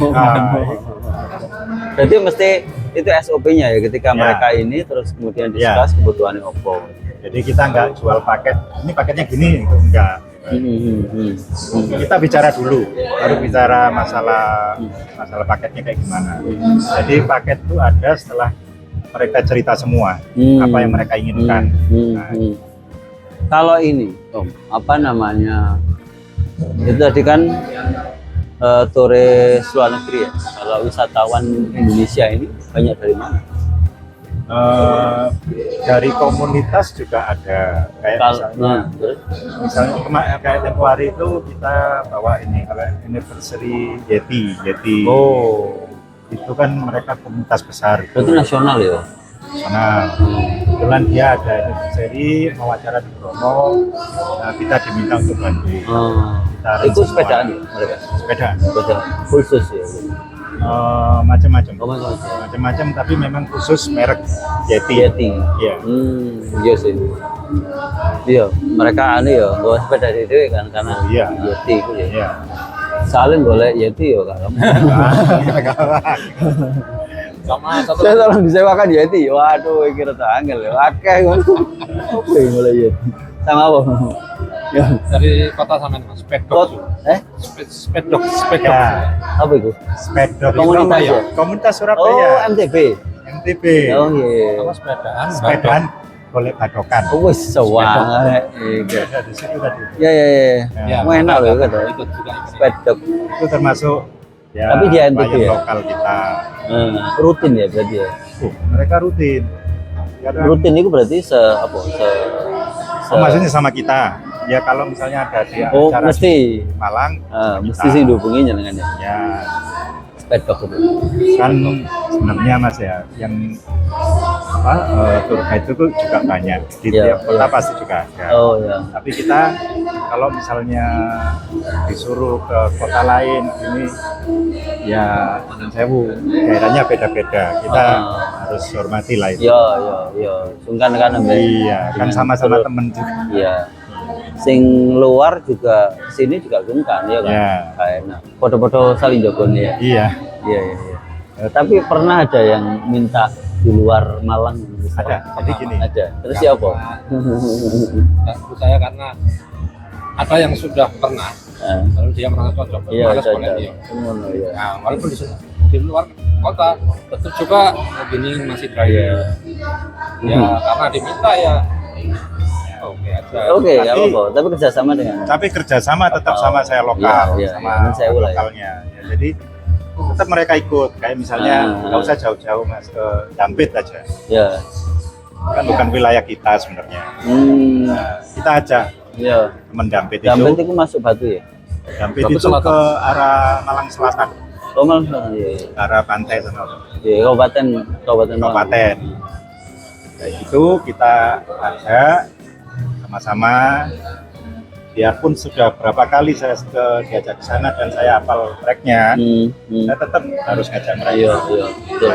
Berarti mesti itu SOP-nya ya ketika mereka ini terus kemudian discuss kebutuhannya opo. Jadi kita nggak jual paket, ini paketnya gini, itu enggak. Kita bicara dulu, baru bicara masalah paketnya kayak gimana. Jadi paket itu ada setelah mereka cerita semua apa yang mereka inginkan. Kalau ini, Om, apa namanya? Itu tadi kan turis luar negeri ya. Kalau wisatawan Indonesia ini banyak dari mana? Dari komunitas juga ada, kayak misalnya kayak tempo hari itu kita bawa ini kalau anniversary Yeti. Oh, itu kan mereka komunitas besar. berarti nasional ya? Nah, kebetulan dia ada anniversary mau acara di Bromo, kita diminta untuk bantu. Itu sepedaan ya mereka? Sepeda Khusus ya? macam-macam, tapi memang khusus merek Yeti. Iya. Iya sih. Iya, mereka aneh ya, bawa sepeda itu kan karena Yeti itu ya. Iya. Saling boleh Yeti ya kan. Sama satu Saya tolong disewakan Yeti. Waduh, kira tak angel ya. Akeh ngono. Oke, mulai Yeti. Sama apa? Ya. dari kota sama Mas Spedok. Spedok. Ya. Apa itu? Sepeda Komunitas ya? Komunitas Oh, Surabaya. MTB. MTB. Oh iya. Sama sepedaan. Sepedaan boleh badokan. Oh, wis sewangan. Iya. Ada di situ tadi. Ya. Ya, Mau enak loh kan. ikut juga ini. Spedok. Itu termasuk ya, Tapi di NTB klien ya? lokal kita. Rutin ya berarti ya. Mereka rutin. Karena, Rutin itu berarti maksudnya sama kita. Ya kalau misalnya ada di Oh, acara mesti. di Malang, Mesti sih dihubungi dengan ya. ya Spedok itu. kan sebenarnya Mas ya, yang tour guide itu juga banyak di Ya, tiap kota ya. pasti juga ada. Oh ya. Tapi kita kalau misalnya disuruh ke kota lain ini ya sewu daerahnya beda-beda. Kita harus hormati lah itu. Sungkan kan ambek. Iya, kan dengan sama-sama tur- temen juga. Iya. Sing luar juga sini juga sungkan ya kan. Iya. Kayak enak. Foto-foto saling jogone ya. Iya, Iya. Tapi pernah ada yang minta di luar Malang misalnya? ada. Jadi gini, Ada. Terus siapa? Menurut saya karena ada yang sudah pernah, lalu dia merasa cocok, Iya, males ada. boleh dia. Ngono ya. Nah, walaupun di luar kota, tetap juga begini masih driver. Ya, karena diminta ya, oke aja. Oke, Tapi- ya apa-apa. Tapi kerjasama dengan. tapi kerjasama tetap sama saya lokal, Iya, sama iya, saya ulah ya. lokalnya. Ya, jadi tetap mereka ikut. Kayak misalnya nggak usah jauh-jauh mas ke Dampit aja. Ya. Kan bukan wilayah kita sebenarnya. Nah, kita aja Ya. teman Dampit Dampit itu. itu masuk Batu ya? Dampit Dampit itu Selatan. ke arah Malang Selatan, Oh, Malang Selatan, iya. ke arah pantai sana. Iya, kabupaten Malang. Kabupaten. Kayak itu kita ada sama-sama. Biarpun sudah berapa kali saya diajak ke sana dan saya hafal tracknya, saya tetap harus ngajak mereka. Iya, betul.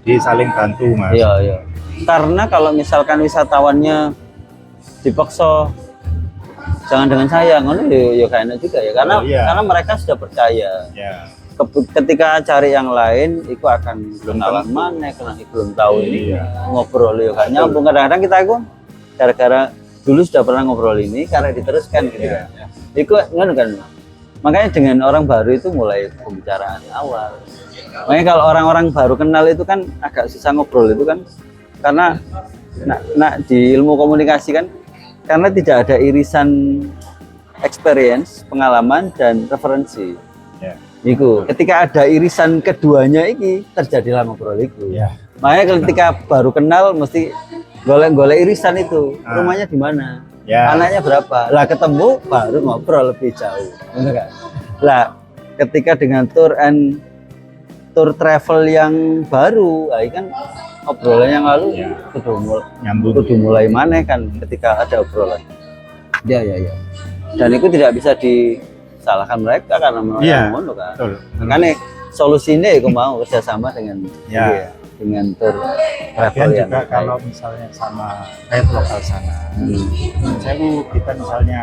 Jadi saling bantu mas. Iya. Karena kalau misalkan wisatawannya dipaksa jangan dengan saya, ngono ya kayak enak juga ya. Karena Oh, iya. karena mereka sudah percaya. Ya. Ketika cari yang lain, itu akan Belum kenalan tentu. mana, belum tahu ini Iya. ngobrol ya kan. Nyambung kadang-kadang kita itu gara-gara dulu sudah pernah ngobrol ini karena diteruskan gitu Iya. kan. Itu ngono kan. Makanya dengan orang baru itu mulai pembicaraan awal. Makanya kalau orang-orang baru kenal itu kan agak susah ngobrol itu kan karena di ilmu komunikasi kan karena tidak ada irisan experience, pengalaman dan referensi. Ya. Iku ketika ada irisan keduanya iki terjadilah ngobrol iku. Ya. Makanya ketika baru kenal mesti golek-golek irisan itu. Ah. Rumahnya di mana? Ya. Anaknya berapa? Lah ketemu baru ngobrol lebih jauh. Bener kan? Lah ketika dengan tour travel yang baru, ini kan obrolan yang lalu Ya. Nyambung. kudu mulai mana kan ketika ada obrolan. Ya. Dan itu tidak bisa disalahkan mereka karena mereka Iya. ngono kan. Betul. Makanya solusinya aku mau kerjasama dengan Ya. iya, dengan tour travel Lagian yang juga kalau misalnya sama kayak lokal sana, kita misalnya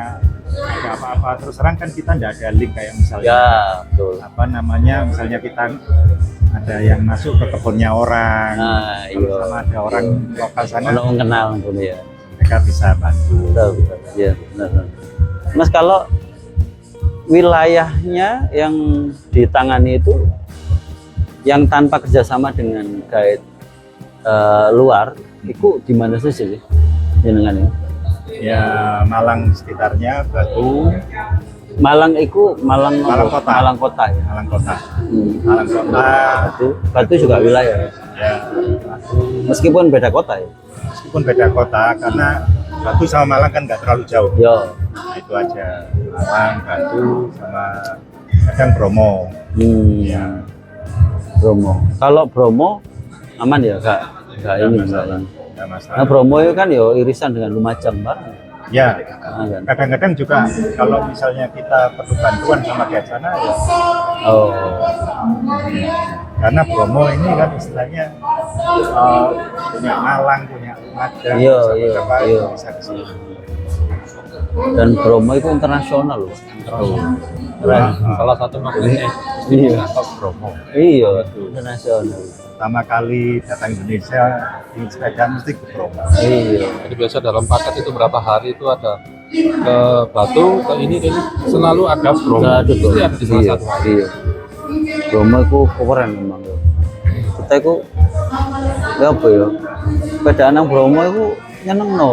ada apa-apa terus terang kan kita nggak ada link kayak misalnya ya betul. apa namanya misalnya kita ada yang masuk ke kebunnya orang, Nah, kalau iya. sama ada orang lokal sana Ono wong kenal ngono ya. mereka bisa bantu. Betul. Iya, benar. Mas kalau wilayahnya yang ditangani itu yang tanpa kerjasama dengan guide luar, itu di mana saja sih jenengan ini? Ya Malang sekitarnya, Batu, Malang itu Malang Kota. Malang kota ya. Malang Kota, Hmm. Malang Kota, Batu juga wilayah ya. ya Meskipun beda kota ya. meskipun beda kota karena Batu sama Malang kan nggak terlalu jauh. Yo. Nah, itu aja Malang, Batu sama kadang Bromo. Ya, Bromo. Kalau Bromo aman ya, enggak ini misalnya. nggak masalah. Nah, Bromo itu kan ya irisan dengan Lumajang bareng. Ya, Nah, kan? kadang-kadang juga kalau misalnya kita perlu bantuan sama di sana ya, Oh. karena Bromo ini kan istilahnya punya Malang, punya Lumajang, Iya, bisa iya, beberapa iya. bisa ke sini. Dan Bromo itu internasional loh. Keren. Salah satu magnetnya Iya. Bromo. Iya, internasional. Pertama kali datang Indonesia di sepeda mesti ke Bromo. Iya. Jadi biasa dalam paket itu berapa hari itu ada ke Batu, ke ini selalu ada Bromo. Nah, itu tuh. Pasti ada di salah Iya, satu hari. iya. Bromo itu keren memang. Ya. Kita itu ya apa ya? Sepeda nang Bromo itu nyeneng no.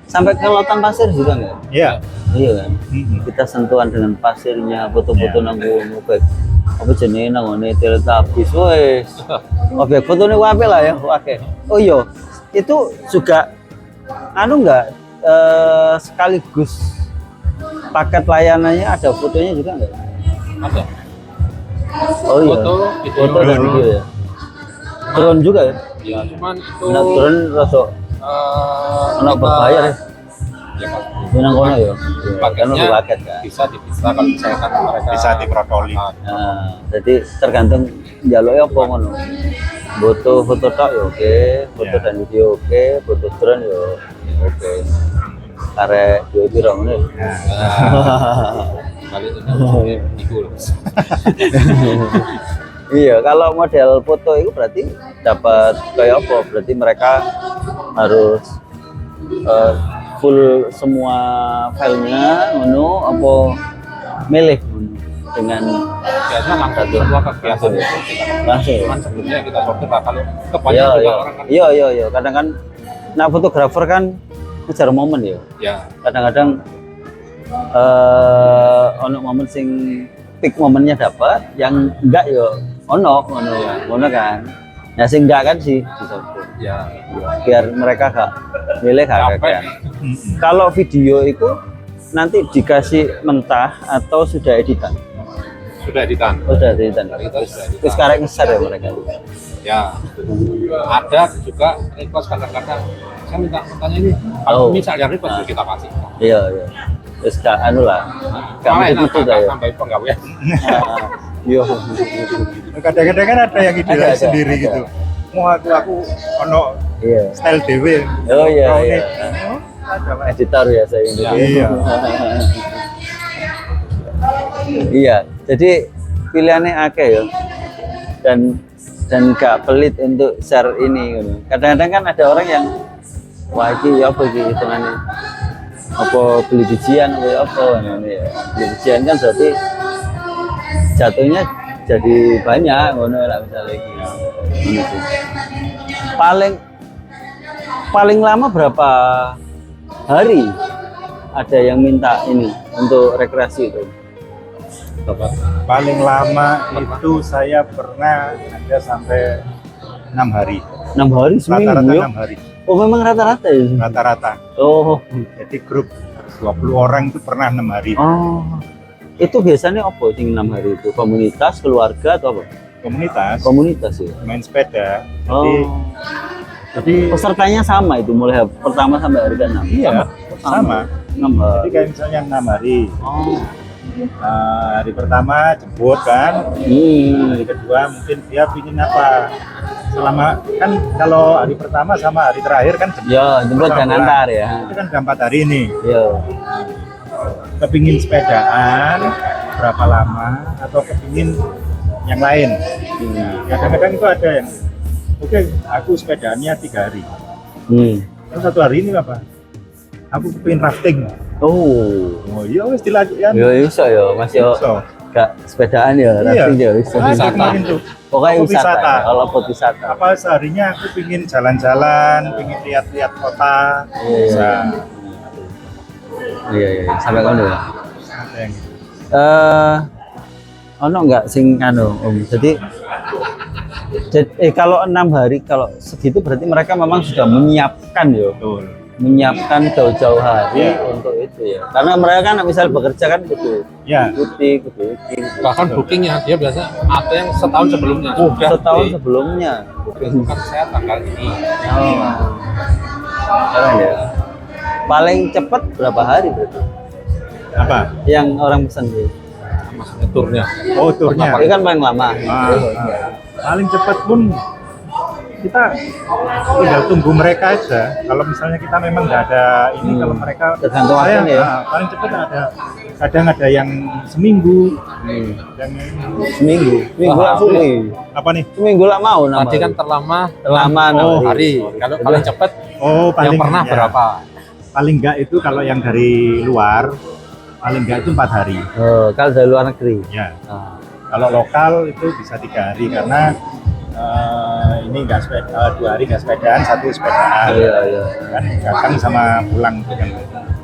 Sampai ke lautan pasir juga enggak? Iya. Iya kan? Mm-mm. Kita sentuhan dengan pasirnya, foto-foto Iya. nang gunung baik. Apa jenenge nang ngene Teletubbies wes. Oke, fotonya wae lah ya, oke. Oh iya, itu juga anu enggak sekaligus paket layanannya ada fotonya juga enggak? Ada. Oh iya. Foto, video. Foto dan video ya. Drone juga ya. Ya, cuman itu Nah, drone rasa anak kita- berbayar ya. Ya, kan. Nang kono ya. Paketnya Kan paket kan. bisa dipisah kalau misalkan mereka Bisa diprotoli. Nah, jadi tergantung jaluknya apa ngono. foto tok ya oke, foto Ya. dan video oke, foto drone ya oke. Karek yo piro ngene. Balik ini iku lho. Iya, kalau model foto itu berarti dapat kayak apa? Berarti mereka harus full semua filenya, ngono apa milih ngono dengan Biasanya langsung semua kegiatan itu kita langsung. cuman sebelumnya kita sortir lah kalau Iya, kebanyakan juga iya, orang kan iya. Kadang kan, nah fotografer kan ngejar momen ya. ya Kadang-kadang ono momen sing peak momennya dapat, yang enggak yo ngono kan. Nah sing enggak kan sih disortir. ya Biar mereka gak milih gak capek. kayak. Kalau video itu nanti dikasih mentah atau sudah editan? Sudah editan. Oh, sudah editan. Kita sudah editan. Terus sekarang ngeser ya mereka. Ya, ada juga request kadang-kadang saya minta tanya ini kalau Oh. misalnya request ya kita kasih. Iya. Terus gak anu lah. Gak Malah enak mesti ya. tambah penggawean. Iya. Kadang-kadang kan ada yang ide Ada, sendiri ada. gitu. Mau aku ono Iya. style dewe. Oh iya, Kau iya. nih, oh, ada Mas. Editor ya saya ini. Iya. Iya, jadi pilihannya akeh ya. Dan gak pelit untuk share ini gitu. Kadang-kadang kan ada orang yang wah iki ya apa iki hitungannya. Apa beli bijian apa ya apa ini ya. Beli bijian kan berarti jatuhnya jadi banyak ngono lah misalnya iki. Ngono sih. Paling lama berapa hari ada yang minta ini untuk rekreasi itu? Paling lama itu saya pernah ada sampai 6 hari. 6 hari seminggu Rata-rata ya? 6 hari. Oh memang rata-rata ya? Rata-rata. Oh, Jadi grup 20 orang itu pernah 6 hari. oh. Itu biasanya apa sing 6 hari itu? Komunitas, keluarga atau apa? Komunitas, Komunitas ya? main sepeda. Oh. Jadi Pesertanya sama itu mulai pertama sampai hari ke-6? iya, sama. 6 Jadi hari. kayak misalnya 6 hari. Oh. Hari pertama jemput kan, hari kedua mungkin dia pingin apa. Selama kan kalau hari pertama sama hari terakhir kan jemput. Ya, jemput dan antar ya. Itu kan udah 4 hari nih. Ya. Kepingin sepedaan berapa lama atau kepingin yang lain. Kadang-kadang itu ada yang oke, aku sepedaannya 3 hari. Terus 1 hari ini apa? Aku kepingin rafting. Oh. Oh iya wis dilanjutkan. Ya iso ya, Mas yo. So, Gak sepedaan ya, rafting ya iso. ada kemarin tuh. Pokoknya Aku wisata. wisata. Kalau buat wisata. Apa seharinya aku pingin jalan-jalan, pingin lihat-lihat kota. Bisa. Iya. Sampai kono ya. Ada yang gitu. Ono enggak sing anu Om. Jadi kalau 6 hari kalau segitu berarti mereka memang sudah menyiapkan ya. Betul. Menyiapkan jauh-jauh hari Iya. untuk itu ya. Karena mereka kan misal bekerja kan gitu. Ya. Ikuti. Bahkan bookingnya dia biasa ada yang setahun sebelumnya. Oh, Sudah setahun beli. sebelumnya. Bukan saya tanggal ini. Oh. Keren ya. Paling cepat berapa hari berarti? Apa? Yang orang pesan gitu. Maksudnya turnya. Oh, turnya. Ini kan paling lama. Paling cepat pun kita tinggal tunggu mereka aja. Kalau misalnya kita memang nggak ada ini, kalau mereka Tergantung saya, waktunya ya. paling cepat ada. Kadang ada yang seminggu, yang Seminggu Wah, lah suwi. apa nih? Seminggu lah mau nama. Tadi kan terlama Terlama, oh, nah, hari. Kalau paling cepat Oh, yang pernah ya. berapa? Paling nggak itu kalau yang dari luar, paling nggak itu 4 hari. Oh, kalau dari luar negeri. Ya. Ah. Kalau lokal itu bisa 3 hari karena ini nggak sepeda, 2 hari nggak sepedaan, 1 sepedaan. Iya. Kan datang sama pulang tuh kan.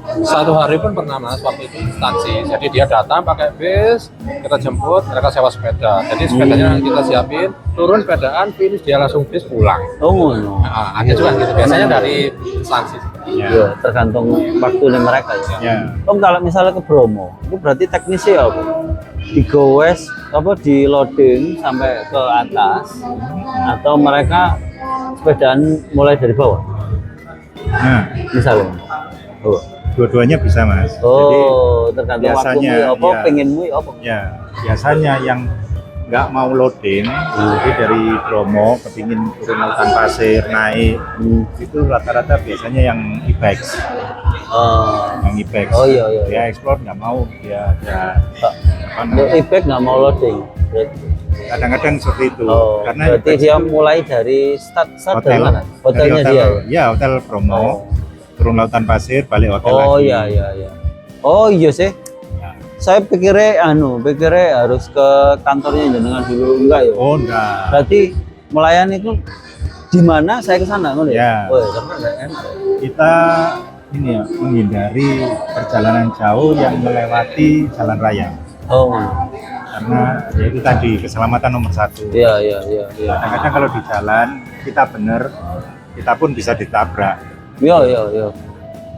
1 hari pun pernah Mas waktu itu instansi. Jadi dia datang pakai bis, kita jemput, mereka sewa sepeda. Jadi sepedanya kita siapin, turun sepedaan, finish dia langsung bis pulang. Oh, ngono. Nah, ada juga gitu. Biasanya dari instansi. Iya, tergantung waktunya mereka ya. Ya. Om kalau misalnya ke Bromo, itu berarti teknisnya apa? Digowes apa di loading sampai ke atas atau mereka sepedaan mulai dari bawah Nah, misalnya. Oh, dua-duanya bisa Mas. Jadi oh tergantung biasanya, waktumu apa iya. pengenmu apa. ya biasanya yang nggak mau loading, jadi dari Bromo kepingin turun lautan pasir naik, itu rata-rata biasanya yang e-bikes, yang e-bikes. Oh iya iya. Dia explore nggak mau, dia apa namanya, E-bike nggak mau loading. kadang-kadang seperti itu. Karena berarti e-bikes dia itu mulai dari start hotel, dari mana? dari Hotelnya hotel, dia. ya hotel Bromo, turun lautan pasir, balik hotel Oh lagi. iya iya iya. Oh iya sih. Ya. Saya pikirnya harus ke kantornya jenengan dulu, enggak ya? Oh enggak. Berarti melayani itu di mana saya ke sana ngono Ya. Oh, karena enggak enak. Kita ini ya menghindari perjalanan jauh yang melewati jalan raya. Oh, ngono. Karena ya itu tadi keselamatan nomor satu. Iya iya iya iya. Kadang-kadang kalau di jalan kita bener, kita pun bisa ditabrak. Iya iya iya.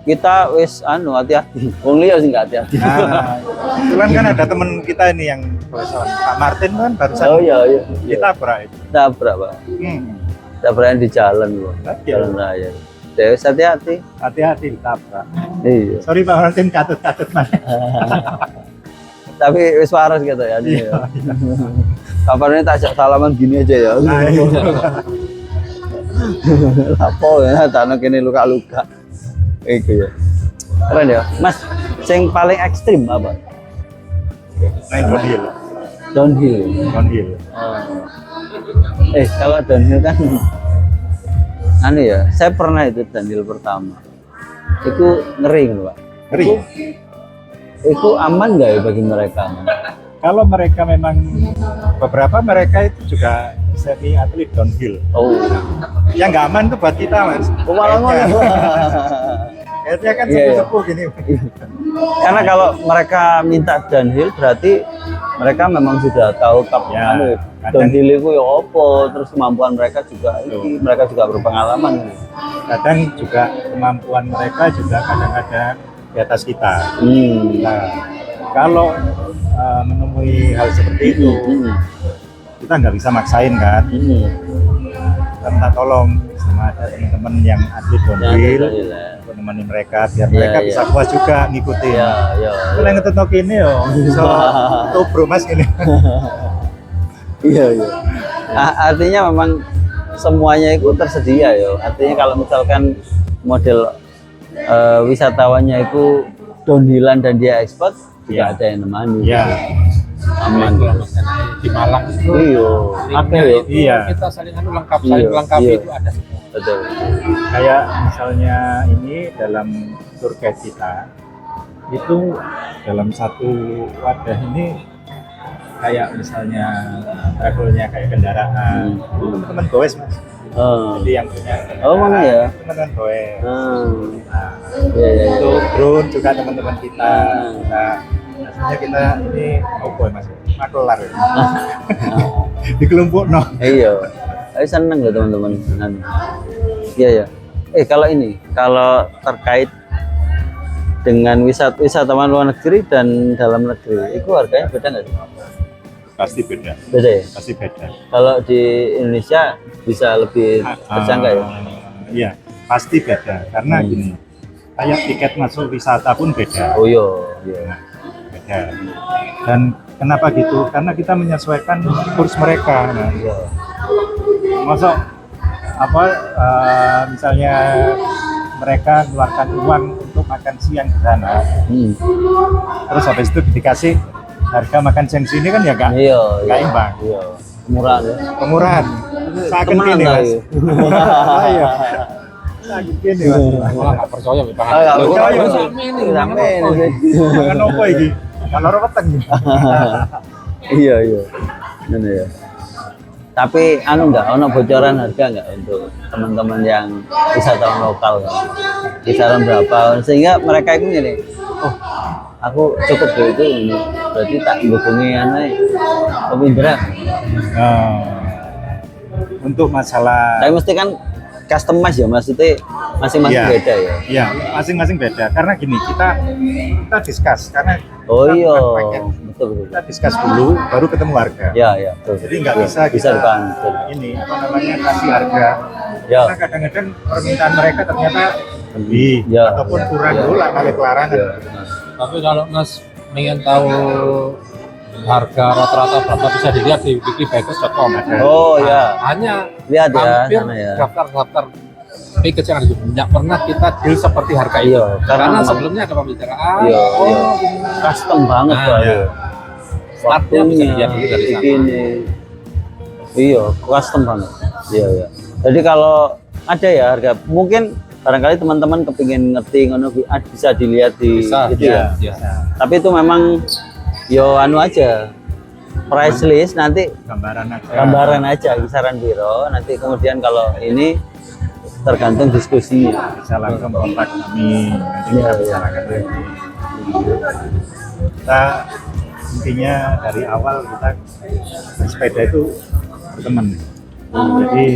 Kita wis hati-hati. Wong liya sing enggak hati-hati. Nah, kebetulan kan ada teman kita ini yang Pak Martin kan barusan Oh iya iya. ditabrak itu. Tabrak, Pak. Tabrakan di jalan loh. Iya. Jalan raya. Ya wis hati-hati. Hati-hati ditabrak. Iya. Sorry Pak Martin, katut-katut mas. Tapi wis waras gitu ya. Iya. Kabarnya tak ajak salaman gini aja ya. Nah, iya. Apa ya, tanah kene luka-luka. Itu ya. Keren ya. Mas, yang paling ekstrim apa? Naik downhill. Downhill. Downhill. Kalau downhill kan ya, saya pernah itu downhill pertama. Itu ngeri kan, Pak? Ngeri. Itu aman nggak ya bagi mereka? Kalau mereka memang beberapa mereka itu juga semi atlet downhill. Oh. Yang nggak aman tuh buat kita mas. Malah ngono. Kayaknya kan Iya, iya. sepuh-sepuh gini. Karena kalau mereka minta downhill berarti mereka memang sudah tahu Ya, downhill itu ya apa, terus kemampuan mereka juga ini, mereka juga berpengalaman. Kadang juga kemampuan mereka juga kadang-kadang di atas kita. Nah, kalau menemui hal seperti itu, kita nggak bisa maksain kan. Kita minta tolong sama ada teman-teman yang atlet downhill, untuk nemenin mereka biar mereka bisa puas juga ngikutin. Ya. Kalau yang ngetok ini yo, so bro mas ini. Iya. Artinya memang semuanya itu tersedia ya. Artinya kalau misalkan model wisatawannya itu downhillan dan dia ekspor, juga ada yang nemani. Iya. Aman. Di Malang itu Iya. Apa ya? Iya. kita saling saling melengkapi Iya. itu ada. Betul. Kayak misalnya ini dalam tour guide kita itu dalam satu wadah ini kayak misalnya travelnya kayak kendaraan itu teman-teman goes mas. Jadi yang punya Oh mana ya? teman-teman goes. Nah, Iya. itu drone juga teman-teman kita. Nah, biasanya kita ini boy mas, makelar ya. Di kelompok no. Iya. Saya seneng loh teman-teman. Iya. Kalau terkait dengan wisatawan luar negeri dan dalam negeri, itu harganya beda nggak sih? Pasti beda. Beda ya? Pasti beda. Kalau di Indonesia bisa lebih terjangkau ya? Iya, pasti beda. Karena gini, kayak tiket masuk wisata pun beda. Oh iya. Beda. Dan kenapa gitu? Karena kita menyesuaikan kurs mereka. Nah, masuk misalnya mereka keluarkan uang untuk makan siang di sana, terus habis itu dikasih harga makan siang sini kan ya nggak imbang. Iya. Murah ya. Pemurahan. Saken gini mas. Iya. Saken gini mas. Wah, nggak percaya Pak. Nggak percaya. Sampai ini. Jangan apa iki? Kalau ora weteng. Iya. Benar ya. Tapi enggak ono bocoran harga enggak untuk teman-teman yang wisatawan lokal kan? Kisaran berapa sehingga mereka itu gini, oh aku cukup itu ini berarti tak hubungi Om Indra. Untuk masalah Tapi mesti kan customize ya, maksudnya masing-masing Iya. beda ya. Iya, masing-masing beda. Karena gini, kita discuss karena Oh kita iya, bukan paket. betul. Kita discuss dulu, baru ketemu harga. Ya, betul. Jadi nggak bisa bisa kita dibantu. ini apa namanya kasih harga. Ya. Karena kadang-kadang permintaan mereka ternyata lebih Ya, ataupun ya, kurang ya. dulu lah kali kelarangan. Ya. Tapi kalau Mas ingin tahu harga rata-rata berapa bisa dilihat di wikibikers.com. Oh ya, Hanya lihat ya hampir sana ya. daftar-daftar package yang ada tidak pernah kita deal seperti harga itu. Iya, Karena sebelumnya ada pembicaraan. Iya, iya. Gini. Custom banget Nah, Pak. iya. Startnya bisa dilihat dulu dari sana. Ini. Iya, custom banget. Iya, iya. Jadi kalau ada ya harga, mungkin barangkali teman-teman kepingin ngerti ngono bisa dilihat di Bisa, itu ya. ya. Tapi itu memang yo anu aja. Price list nanti Gambaran aja. gambaran aja kisaran biro, nanti kemudian kalau ini tergantung diskusinya. Bisa langsung kontak kami, nanti Iya, kita iya. bicarakan lagi. Kita intinya dari awal kita sepeda itu berteman. Jadi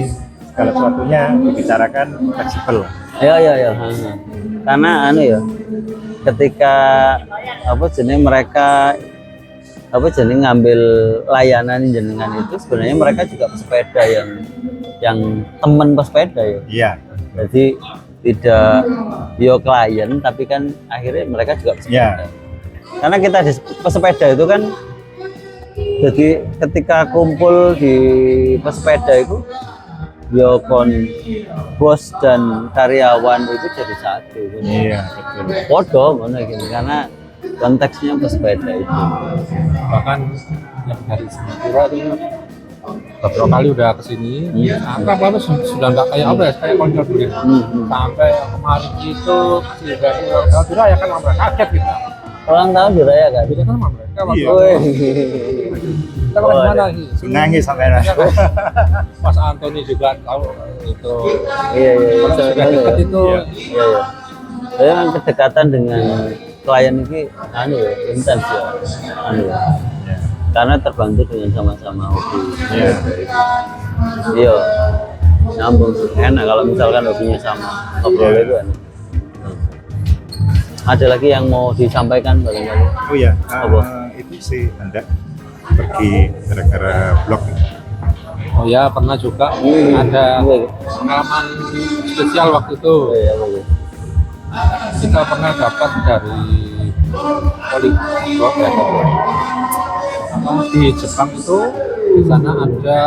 segala sesuatunya dibicarakan fleksibel. Ya ya ya. Karena anu ya, ketika apa jenis mereka apa jenis ngambil layanan jenengan itu sebenarnya mereka juga pesepeda yang teman pesepeda ya. Iya. Jadi tidak yo klien tapi kan akhirnya mereka juga pesepeda. Iya. Karena kita di pesepeda itu kan jadi ketika kumpul di pesepeda itu yo kon bos dan karyawan itu jadi satu. Iya, betul. Podo mana gini karena konteksnya pesepeda itu. Bahkan yang dari Singapura itu beberapa kali udah kesini. Apa sudah nggak kayak apa ya, kayak konser dulu. Sampai kemarin itu dari Altura ya kan mereka kaget kita. Ulang tahun dirayakan. Jadi kan sama mereka waktu Iya. Wih. kita kan di mana lagi? Nangis sampai Mas Antoni juga tahu itu. Iya iya. Orang sudah dekat itu. Iya iya. Jadi kan kedekatan dengan klien ini anu ya, intens ya. Anu ya. Karena terbantu dengan sama-sama hobi. Iya. Iya. Nyambung sih. Enak kalau misalkan hobinya sama. Ngobrol itu enak. Ada lagi yang mau disampaikan barangkali? Oh ya, Apa? itu sih hendak pergi gara-gara blog. Oh ya, pernah juga ada pengalaman spesial waktu itu. Iya iya. Kita pernah dapat dari Poliglot ya, di Jepang itu di sana ada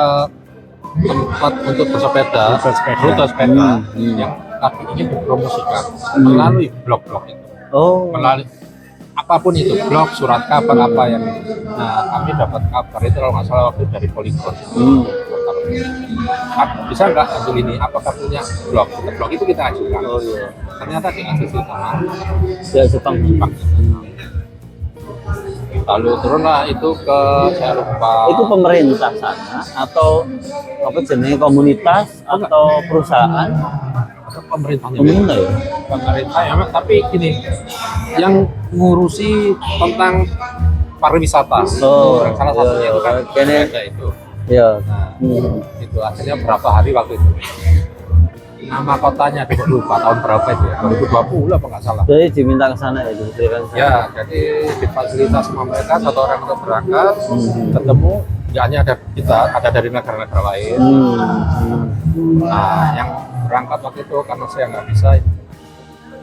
tempat untuk bersepeda, Bersepeda. rute sepeda yang tapi ingin dipromosikan melalui blog-blog itu, Oh. melalui apapun itu, blog, surat kabar apa yang. Nah, kami dapat kabar itu kalau nggak salah waktu dari Poliglot. Bisa nggak ambil ini? Apakah punya blog? Blog itu kita ajukan. Oh iya. Ternyata di ACC sama Ya Jepang. Jepang. Lalu turunlah itu ke saya lupa. Itu pemerintah sana atau apa jenis komunitas atau perusahaan? pemerintahnya. Pemerintah ya. Pemerintah ya, tapi gini, yang ngurusi tentang pariwisata. Oh, Salah satunya iya, itu kan kene- ada itu. Ya. Nah, itu akhirnya berapa hari waktu itu. Nama kotanya tidak lupa tahun berapa itu ya, 2020 apa nggak salah. Jadi diminta ke sana ya, diberikan ke sana. Ya, jadi difasilitasi sama mereka satu orang untuk berangkat, ketemu, ya hanya ada kita, ada dari negara-negara lain. Nah, yang berangkat waktu itu karena saya nggak bisa,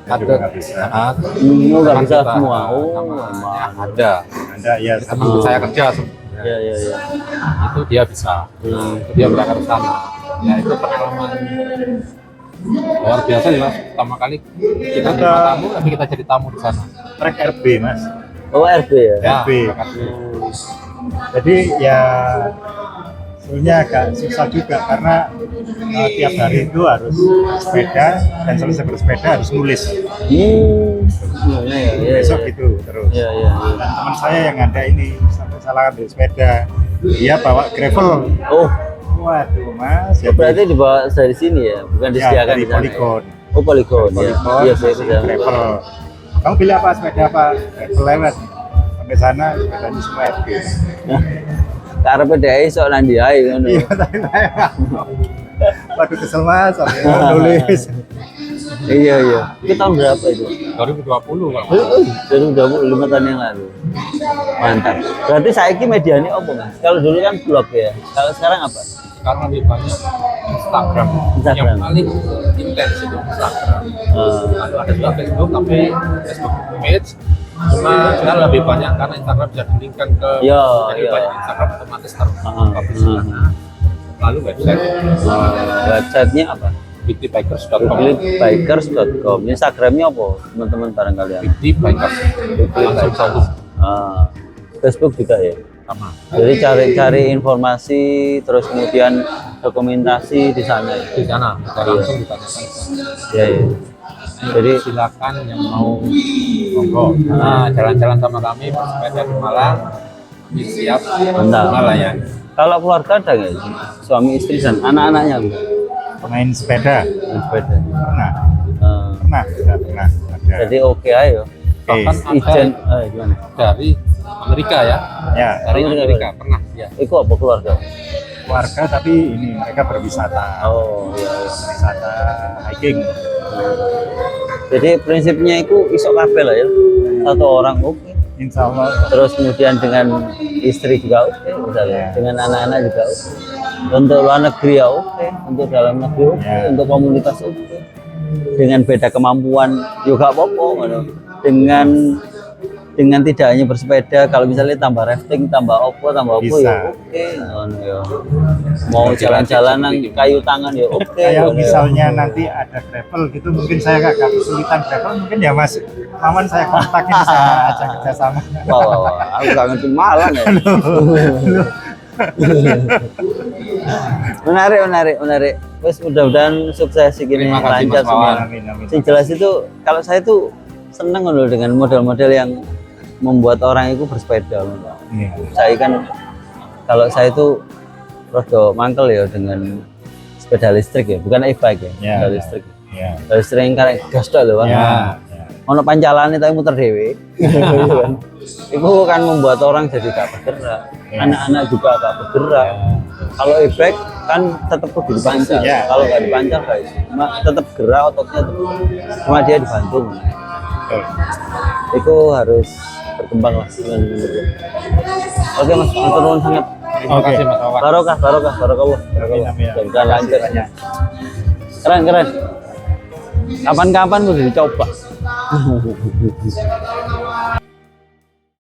Saya juga nggak bisa. Nggak teman bisa kita, semua. Oh, namanya ada. Anda ya Teman saya kerja sebenarnya. Ya ya ya. Itu dia bisa, itu dia berangkat ke sana. Ya itu pengalaman luar biasa ya, Mas. Pertama kali kita terima tamu, tapi kita jadi tamu di sana. trek RB mas. Oh RB ya. Ya, RB. makasih. Jadi ya sebenarnya agak susah juga karena tiap hari itu harus sepeda dan selesai bersepeda harus nulis. Ya ya ya. Besok gitu terus. Ya ya. Dan teman saya yang ada ini sampai salah ambil sepeda, dia bawa gravel. Oh, Waduh mas. oh, berarti dibawa dari sini ya, bukan ya, disediakan dari di sana. Ya? Polygon. Oh Polygon ya. Polygon, Iya saya masih sudah. gravel. Kamu pilih apa sepeda apa? Gravel lewat. Sampai sana sepedanya semua RB. Karena PDI sok nandi ae ngono. Iya, tapi saya. Waduh kesel mas, sampai nulis. Iya iya. Itu tahun berapa itu? 2020 kalau Dari 25 tahun yang lalu. Mantap. Berarti saiki medianya apa mas? Kalau dulu kan blog ya. Kalau sekarang apa? karena lebih banyak Instagram. Instagram. Yang paling intens itu Instagram. Lalu ada juga Facebook, tapi Facebook page Cuma sekarang lebih banyak karena Instagram bisa di-linkkan ke Iya, jadi iya. banyak Instagram otomatis terpublish di Ah, sana. Lalu website Websitenya apa? bigdbikers.com. Bikers.com. Instagramnya apa teman-teman barangkali yang Bigdbikers langsung satu Facebook juga ya. sama. Jadi cari-cari informasi terus kemudian dokumentasi di sana ya. Di sana bisa langsung ditanyakan. Iya, iya. Jadi Silakan yang mau monggo. Nah, jalan-jalan sama kami bersepeda di Malang. Kami siap Benar. melayani. kalau keluarga ada nggak sih? Suami istri dan anak-anaknya Main sepeda yang sepeda. pernah, Eh, pernah ada. jadi oke ayo. Bahkan ada Ijen, gimana? dari Amerika ya. Ya, Dari Amerika. Amerika pernah ya. Itu apa keluarga? keluarga tapi ini mereka berwisata, Oh iya. wisata hiking. Jadi prinsipnya itu isok kabeh lah ya. Satu orang oke. Insya Allah Terus kemudian dengan istri juga oke, misalnya dengan anak-anak juga oke. Untuk luar negeri ya oke, untuk dalam negeri oke, Ya. untuk komunitas oke. Dengan beda kemampuan juga apa-apa, ngono. Dengan tidak hanya bersepeda, kalau misalnya tambah rafting, tambah opo ya Bisa. oke, ngono ya. Mau jalan-jalanan kayu tangan ya oke. kayak ngono ya. misalnya nanti ada travel gitu, mungkin saya agak kesulitan travel, mungkin ya Mas Maman saya kontakin, saya ajak kerjasama. Wah, aku gak ngerti Malang ya. menarik. Wes mudah-mudahan sukses sih gini, Terima kasih, lancar Mas Wawan. semua. Amin, amin. Yang jelas itu kalau saya tuh seneng loh dengan model-model yang membuat orang itu bersepeda. Iya. Saya kan kalau saya itu rada mangkel ya dengan sepeda listrik ya, bukan e-bike ya, Ya, sepeda ya. listrik. Ya. Sepeda listrik yang karek gas tok lho, Bang. Ya. Ya. Ono pancalane tapi muter dhewe. Itu kan membuat orang jadi gak bergerak. Ya. Anak-anak juga gak bergerak. Kalau e-bike kan tetap kudu dipancal. Ya. Kalau nggak dipancal guys, tetap gerak ototnya tuh. Cuma dia dibantu. Betul. Itu harus berkembang lah dengan menurut. Oke Mas, matur nuwun sangat. Terima Oke. kasih Mas Wawan. Barokah. Amin, amin. Mudah-mudahan lancar. Banyak. Keren. Kapan-kapan udah dicoba.